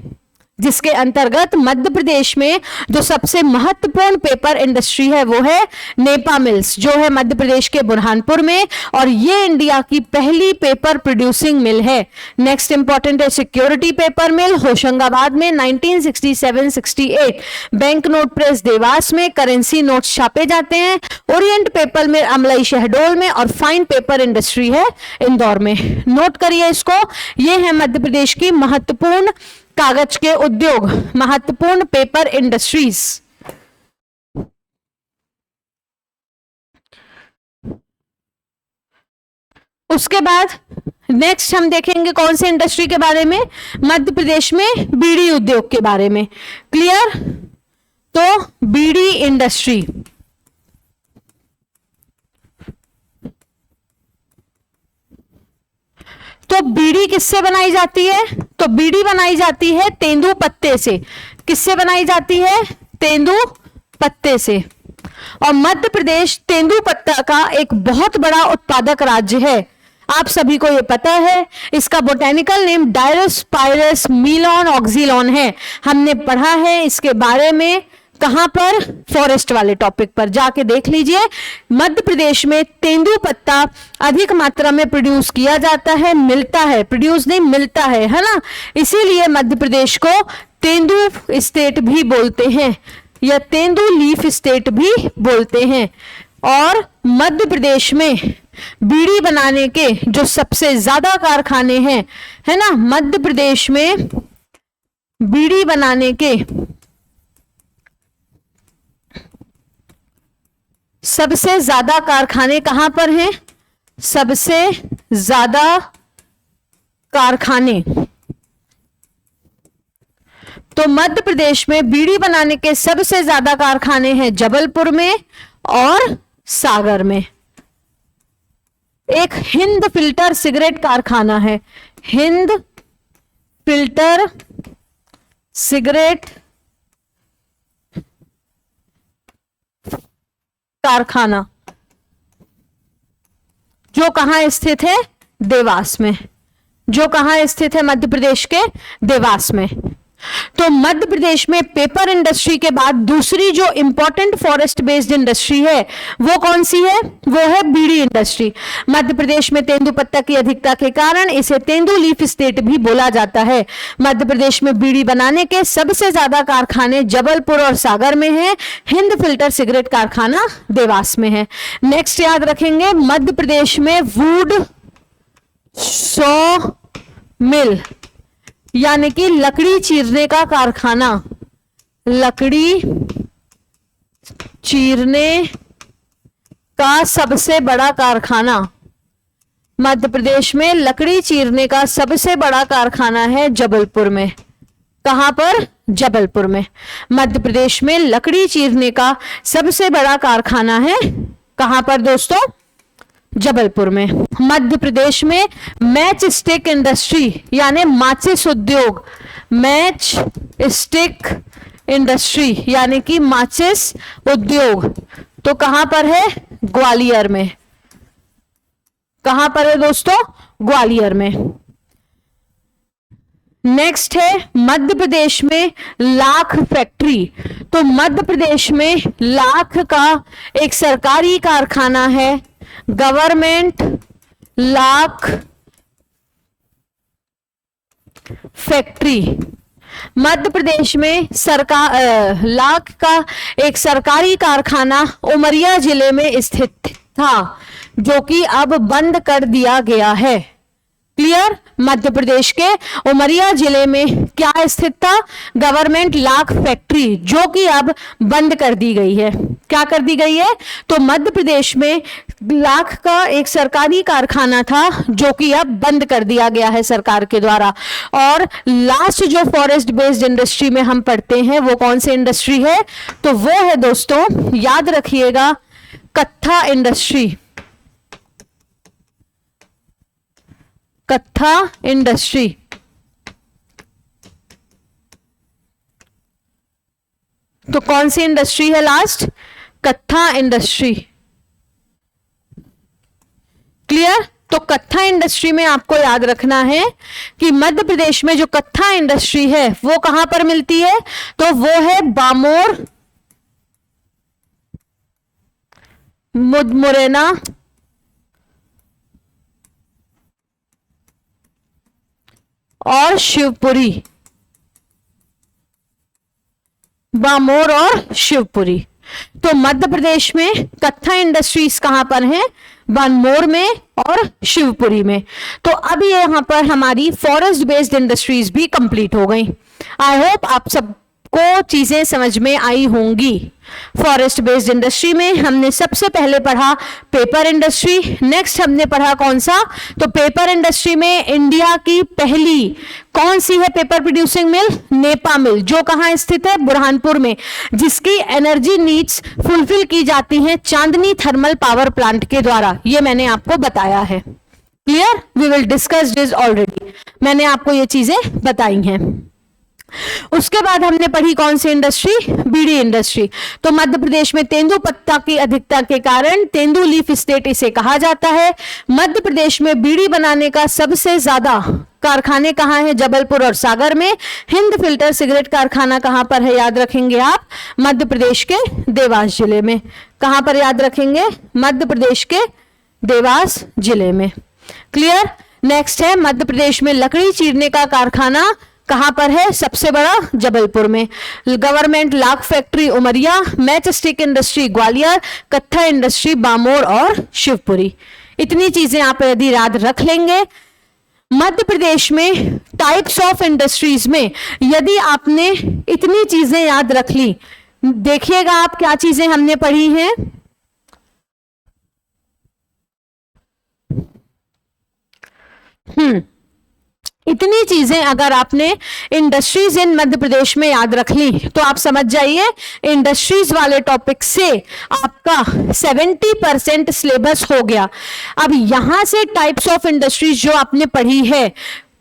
जिसके अंतर्गत मध्य प्रदेश में जो सबसे महत्वपूर्ण पेपर इंडस्ट्री है वो है नेपा मिल्स, जो है मध्य प्रदेश के बुरहानपुर में, और ये इंडिया की पहली पेपर प्रोड्यूसिंग मिल है। नेक्स्ट इंपॉर्टेंट है सिक्योरिटी पेपर मिल, होशंगाबाद में 1967-68। बैंक नोट प्रेस देवास में, करेंसी नोट्स छापे जाते हैं। ओरिएंट पेपर मिल अमलई शहडोल में, और फाइन पेपर इंडस्ट्री है इंदौर में। नोट करिए इसको। ये है मध्य प्रदेश की महत्वपूर्ण कागज के उद्योग, महत्वपूर्ण पेपर इंडस्ट्रीज। उसके बाद नेक्स्ट हम देखेंगे कौन से इंडस्ट्री के बारे में? मध्य प्रदेश में बीड़ी उद्योग के बारे में। क्लियर? तो बीड़ी इंडस्ट्री, तो बीड़ी किससे बनाई जाती है? तो बीड़ी बनाई जाती है तेंदू पत्ते से। किससे बनाई जाती है? तेंदू पत्ते से। और मध्य प्रदेश तेंदू पत्ता का एक बहुत बड़ा उत्पादक राज्य है। आप सभी को यह पता है। इसका बोटेनिकल नेम डायरोस्पाइरस मीलोन ऑक्सिलॉन है। हमने पढ़ा है इसके बारे में। कहां पर? फॉरेस्ट वाले टॉपिक पर जाके देख लीजिए। मध्य प्रदेश में तेंदू पत्ता अधिक मात्रा में प्रोड्यूस किया जाता है, मिलता है, प्रोड्यूस नहीं मिलता है ना। इसीलिए मध्य प्रदेश को तेंदू स्टेट भी बोलते हैं, या तेंदू लीफ स्टेट भी बोलते हैं। और मध्य प्रदेश में बीड़ी बनाने के जो सबसे ज्यादा कारखाने हैं, है ना, मध्य प्रदेश में बीड़ी बनाने के सबसे ज्यादा कारखाने कहां पर हैं? सबसे ज्यादा कारखाने तो मध्य प्रदेश में बीड़ी बनाने के सबसे ज्यादा कारखाने हैं जबलपुर में और सागर में। एक हिंद फिल्टर सिगरेट कारखाना है, हिंद फिल्टर सिगरेट कारखाना, जो कहां स्थित है? देवास में। जो कहां स्थित है? मध्य प्रदेश के देवास में। तो मध्य प्रदेश में पेपर इंडस्ट्री के बाद दूसरी जो इंपॉर्टेंट फॉरेस्ट बेस्ड इंडस्ट्री है वो कौन सी है? वो है बीड़ी इंडस्ट्री। मध्य प्रदेश में तेंदुपत्ता की अधिकता के कारण इसे तेंदु लीफ स्टेट भी बोला जाता है। मध्य प्रदेश में बीड़ी बनाने के सबसे ज्यादा कारखाने जबलपुर और सागर में हैं। हिंद फिल्टर सिगरेट कारखाना देवास में है। नेक्स्ट याद रखेंगे, मध्य प्रदेश में वुड सॉ मिल यानी कि लकड़ी चीरने का कारखाना, लकड़ी चीरने का सबसे बड़ा कारखाना, मध्य प्रदेश में लकड़ी चीरने का सबसे बड़ा कारखाना है जबलपुर में। कहां पर? जबलपुर में। मध्य प्रदेश में लकड़ी चीरने का सबसे बड़ा कारखाना है कहां पर दोस्तों? जबलपुर में। मध्य प्रदेश में मैच स्टिक इंडस्ट्री यानी माचिस उद्योग, मैच स्टिक इंडस्ट्री यानी कि माचिस उद्योग, तो कहां पर है? ग्वालियर में। कहां पर है दोस्तों? ग्वालियर में। नेक्स्ट है मध्य प्रदेश में लाख फैक्ट्री। तो मध्य प्रदेश में लाख का एक सरकारी कारखाना है, गवर्नमेंट लाख फैक्ट्री। मध्य प्रदेश में सरकार लाख का एक सरकारी कारखाना उमरिया जिले में स्थित था जो कि अब बंद कर दिया गया है। क्लियर? मध्य प्रदेश के उमरिया जिले में क्या स्थित था? गवर्नमेंट लाख फैक्ट्री, जो कि अब बंद कर दी गई है। क्या कर दी गई है? तो मध्य प्रदेश में लाख का एक सरकारी कारखाना था जो कि अब बंद कर दिया गया है सरकार के द्वारा। और लास्ट जो फॉरेस्ट बेस्ड इंडस्ट्री में हम पढ़ते हैं वो कौन सी इंडस्ट्री है? तो वो है दोस्तों, याद रखिएगा, कत्था इंडस्ट्री। कत्था इंडस्ट्री। तो कौन सी इंडस्ट्री है लास्ट? कत्था इंडस्ट्री। क्लियर? तो कत्था इंडस्ट्री में आपको याद रखना है कि मध्य प्रदेश में जो कत्था इंडस्ट्री है वो कहां पर मिलती है? तो वो है बामोर, मुरैना और शिवपुरी। बामोर और शिवपुरी। तो मध्य प्रदेश में कत्था इंडस्ट्रीज कहां पर हैं? बामोर में और शिवपुरी में। तो अब ये यहां पर हमारी फॉरेस्ट बेस्ड इंडस्ट्रीज भी कंप्लीट हो गई। आई होप आप सबको चीजें समझ में आई होंगी। फॉरेस्ट बेस्ड इंडस्ट्री में हमने सबसे पहले पढ़ा पेपर इंडस्ट्री। नेक्स्ट हमने पढ़ा कौन सा? तो पेपर इंडस्ट्री में इंडिया की पहली कौन सी है पेपर प्रोड्यूसिंग मिल? नेपा मिल, जो कहां स्थित है? बुरहानपुर में, जिसकी एनर्जी नीड्स फुलफिल की जाती हैं चांदनी थर्मल पावर प्लांट के द्वारा। ये मैंने आपको बताया है। Clear? We will discuss this already. मैंने आपको ये चीजें बताई हैं। उसके बाद हमने पढ़ी कौन सी इंडस्ट्री? बीड़ी इंडस्ट्री। तो मध्य प्रदेश में तेंदुपत्ता की अधिकता के कारण तेंदु लीफ स्टेट इसे कहा जाता है। मध्य प्रदेश में बीड़ी बनाने का सबसे ज्यादा कारखाने कहां हैं? जबलपुर और सागर में। हिंद फिल्टर सिगरेट कारखाना कहां पर है? याद रखेंगे आप, मध्य प्रदेश के देवास जिले में। कहां पर याद रखेंगे? मध्य प्रदेश के देवास जिले में। क्लियर? नेक्स्ट है मध्य प्रदेश में लकड़ी चीरने का कारखाना कहां पर है? सबसे बड़ा जबलपुर में। Government lakh factory Umaria, match stick industry Gwalior, कत्था इंडस्ट्री बामोर और शिवपुरी। इतनी चीजें आप यदि याद रख लेंगे। मध्य प्रदेश में टाइप्स ऑफ इंडस्ट्रीज में यदि आपने इतनी चीजें याद रख ली, देखिएगा आप क्या चीजें हमने पढ़ी हैं। इतनी चीजें अगर आपने इंडस्ट्रीज इन मध्य प्रदेश में याद रख ली तो आप समझ जाइए इंडस्ट्रीज वाले टॉपिक से आपका 70% सिलेबस हो गया। अब यहां से टाइप्स ऑफ इंडस्ट्रीज जो आपने पढ़ी है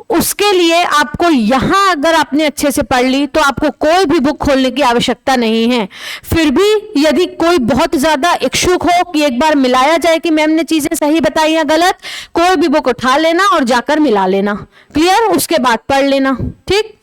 उसके लिए आपको यहां अगर आपने अच्छे से पढ़ ली तो आपको कोई भी बुक खोलने की आवश्यकता नहीं है। फिर भी यदि कोई बहुत ज्यादा इच्छुक हो कि एक बार मिलाया जाए कि मैम ने चीजें सही बताई या गलत, कोई भी बुक उठा लेना और जाकर मिला लेना। क्लियर? उसके बाद पढ़ लेना। ठीक?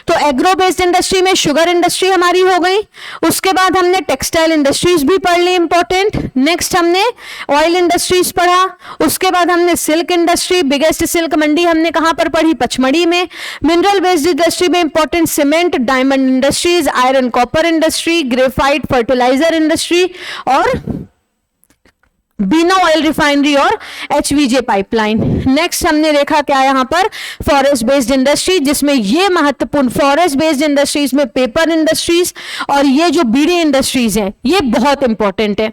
तो एग्रो बेस्ड इंडस्ट्री में शुगर इंडस्ट्री हमारी हो गई, उसके बाद हमने टेक्सटाइल इंडस्ट्रीज भी पढ़ ली इंपॉर्टेंट, नेक्स्ट हमने ऑयल इंडस्ट्रीज पढ़ा, उसके बाद हमने silk industry, biggest silk mandi हमने कहां पर पढ़ी, पचमढ़ी में। मिनरल बेस्ड इंडस्ट्री में important cement, diamond industries, iron copper industry, graphite fertiliser industry और बीना ऑयल रिफाइनरी और एचवीजे पाइपलाइन। नेक्स्ट हमने देखा क्या यहां पर, फॉरेस्ट बेस्ड इंडस्ट्री, जिसमें ये महत्वपूर्ण फॉरेस्ट बेस्ड इंडस्ट्रीज में पेपर इंडस्ट्रीज और ये जो बीड़ी इंडस्ट्रीज हैं ये बहुत इंपॉर्टेंट है।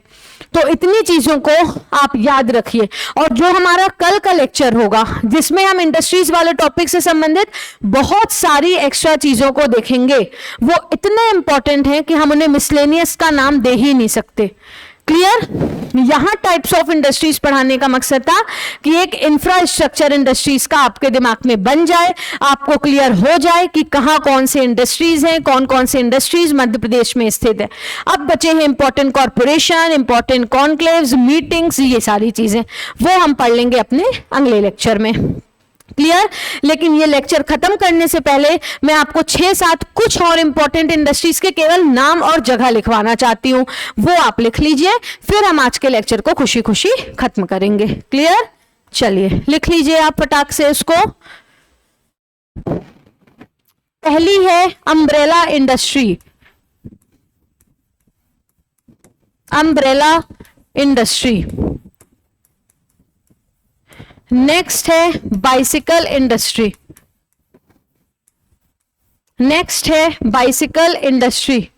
तो इतनी चीजों को आप याद रखिए। और जो हमारा कल का लेक्चर होगा जिसमें हम इंडस्ट्रीज वाले टॉपिक से संबंधित बहुत सारी एक्स्ट्रा चीजों को देखेंगे, वो इतने इंपॉर्टेंट हैं कि हम उन्हें मिसलेनियस का नाम दे ही नहीं सकते। क्लियर? यहां टाइप्स ऑफ इंडस्ट्रीज पढ़ाने का मकसद था कि एक इंफ्रास्ट्रक्चर इंडस्ट्रीज का आपके दिमाग में बन जाए, आपको क्लियर हो जाए कि कहां कौन से इंडस्ट्रीज हैं, कौन कौन से इंडस्ट्रीज मध्य प्रदेश में स्थित है। अब बचे हैं important corporation, important conclaves, meetings, ये सारी चीजें वो हम पढ़ लेंगे अपने अगले लेक्चर में। क्लियर? लेकिन ये लेक्चर खत्म करने से पहले मैं आपको 6-7 कुछ और इंपॉर्टेंट इंडस्ट्रीज के केवल नाम और जगह लिखवाना चाहती हूं, वो आप लिख लीजिए, फिर हम आज के लेक्चर को खुशी खुशी खत्म करेंगे। क्लियर? चलिए लिख लीजिए आप फटाक से इसको। पहली है umbrella industry, umbrella industry. Next है बाइसिकल इंडस्ट्री, नेक्स्ट है बाइसिकल इंडस्ट्री।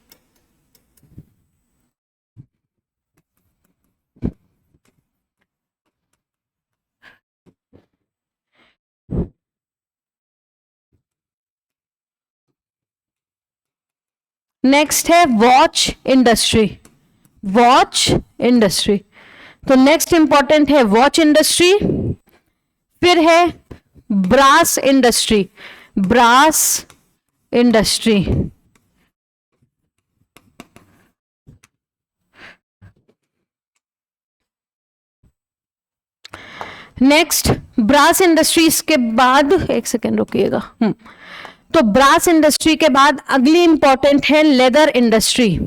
नेक्स्ट है वॉच इंडस्ट्री, वॉच इंडस्ट्री। तो नेक्स्ट इंपॉर्टेंट है वॉच इंडस्ट्री। फिर है brass industry, brass industry. Next brass industries के बाद, एक सेकेंड रुकिएगा, तो ब्रास इंडस्ट्री के बाद अगली इंपॉर्टेंट है लेदर इंडस्ट्री।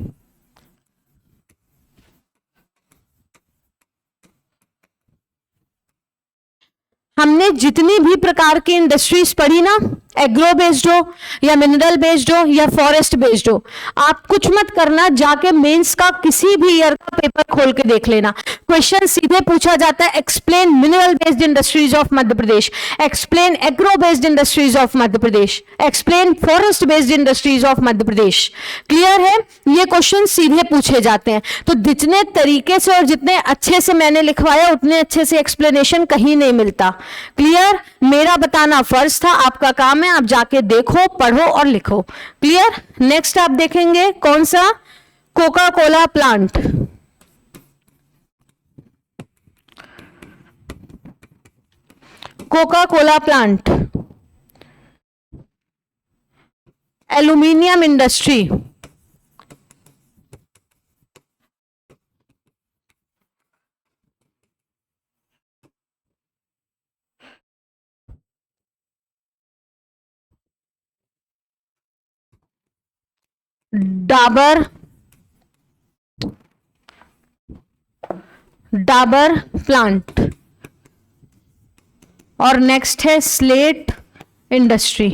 हमने जितनी भी प्रकार की इंडस्ट्रीज पढ़ी ना, एग्रो बेस्ड हो या मिनरल बेस्ड हो या फॉरेस्ट बेस्ड हो, आप कुछ मत करना, जाके मेंस का किसी भी ईयर का पेपर खोल के देख लेना। क्वेश्चन सीधे पूछा जाता है, explain mineral based industries of Madhya Pradesh, explain agro based industries of Madhya Pradesh, explain forest based industries of Madhya Pradesh. Clear है? ये क्वेश्चन सीधे पूछे जाते हैं। तो जितने तरीके से और जितने अच्छे से मैंने लिखवाया उतने अच्छे से एक्सप्लेनेशन कहीं नहीं मिलता। क्लियर? मेरा बताना फर्ज था, आपका काम है आप जाके देखो, पढ़ो और लिखो। क्लियर? नेक्स्ट आप देखेंगे कौन सा, Coca Cola plant. Coca Cola plant, aluminium industry, Dabur, Dabur plant, और नेक्स्ट है स्लेट इंडस्ट्री।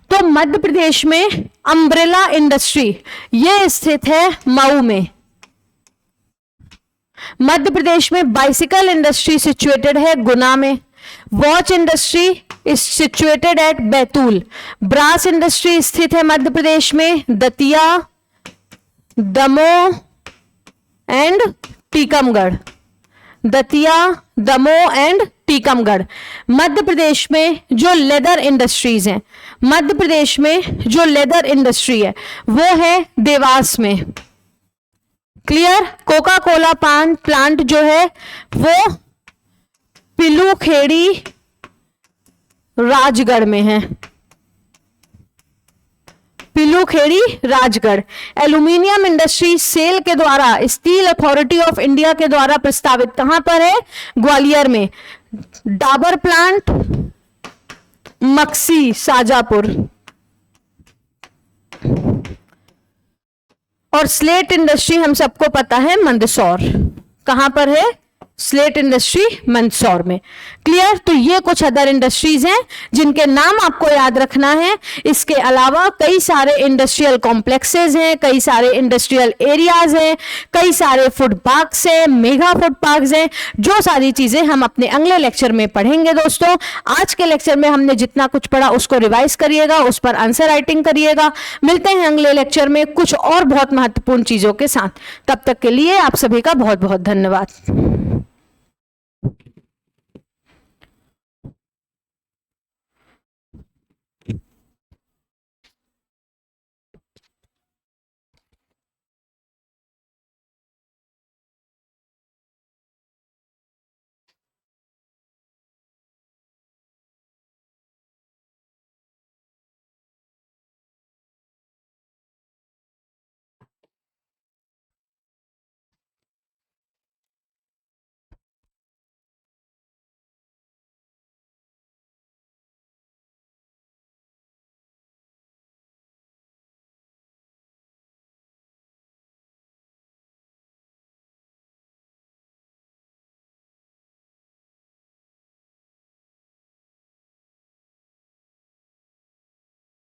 तो मध्य प्रदेश में अम्ब्रेला इंडस्ट्री ये स्थित है मऊ में। मध्य प्रदेश में बाइसिकल इंडस्ट्री सिचुएटेड है गुना में। Watch industry is situated at Betul. Brass industry स्थित है मध्य प्रदेश में दतिया, दमोह एंड टीकमगढ़। दतिया, दमोह एंड टीकमगढ़। मध्य प्रदेश में जो लेदर इंडस्ट्रीज हैं, मध्य प्रदेश में जो लेदर इंडस्ट्री है वो है देवास में। क्लियर? कोका कोला प्लांट जो है वो पिलूखेड़ी राजगढ़ में है। पिलूखेड़ी राजगढ़। एल्यूमिनियम इंडस्ट्री सेल के द्वारा स्टील अथॉरिटी ऑफ इंडिया के द्वारा प्रस्तावित कहां पर है? ग्वालियर में। डाबर प्लांट मक्सी शाजापुर। और स्लेट इंडस्ट्री हम सबको पता है मंदसौर। कहां पर है? स्लेट इंडस्ट्री मंदसौर में। क्लियर? तो ये कुछ अदर इंडस्ट्रीज हैं जिनके नाम आपको याद रखना है। इसके अलावा कई सारे इंडस्ट्रियल कॉम्प्लेक्सेस हैं, कई सारे इंडस्ट्रियल एरियाज हैं, कई सारे फूड पार्क्स हैं, मेगा फूड पार्क्स हैं। जो सारी चीजें हम अपने अगले लेक्चर में पढ़ेंगे दोस्तों। आज के लेक्चर में हमने जितना कुछ पढ़ा उसको रिवाइज करिएगा, उस पर आंसर राइटिंग करिएगा। मिलते हैं अगले लेक्चर में कुछ और बहुत महत्वपूर्ण चीजों के साथ। तब तक के लिए आप सभी का बहुत बहुत धन्यवाद।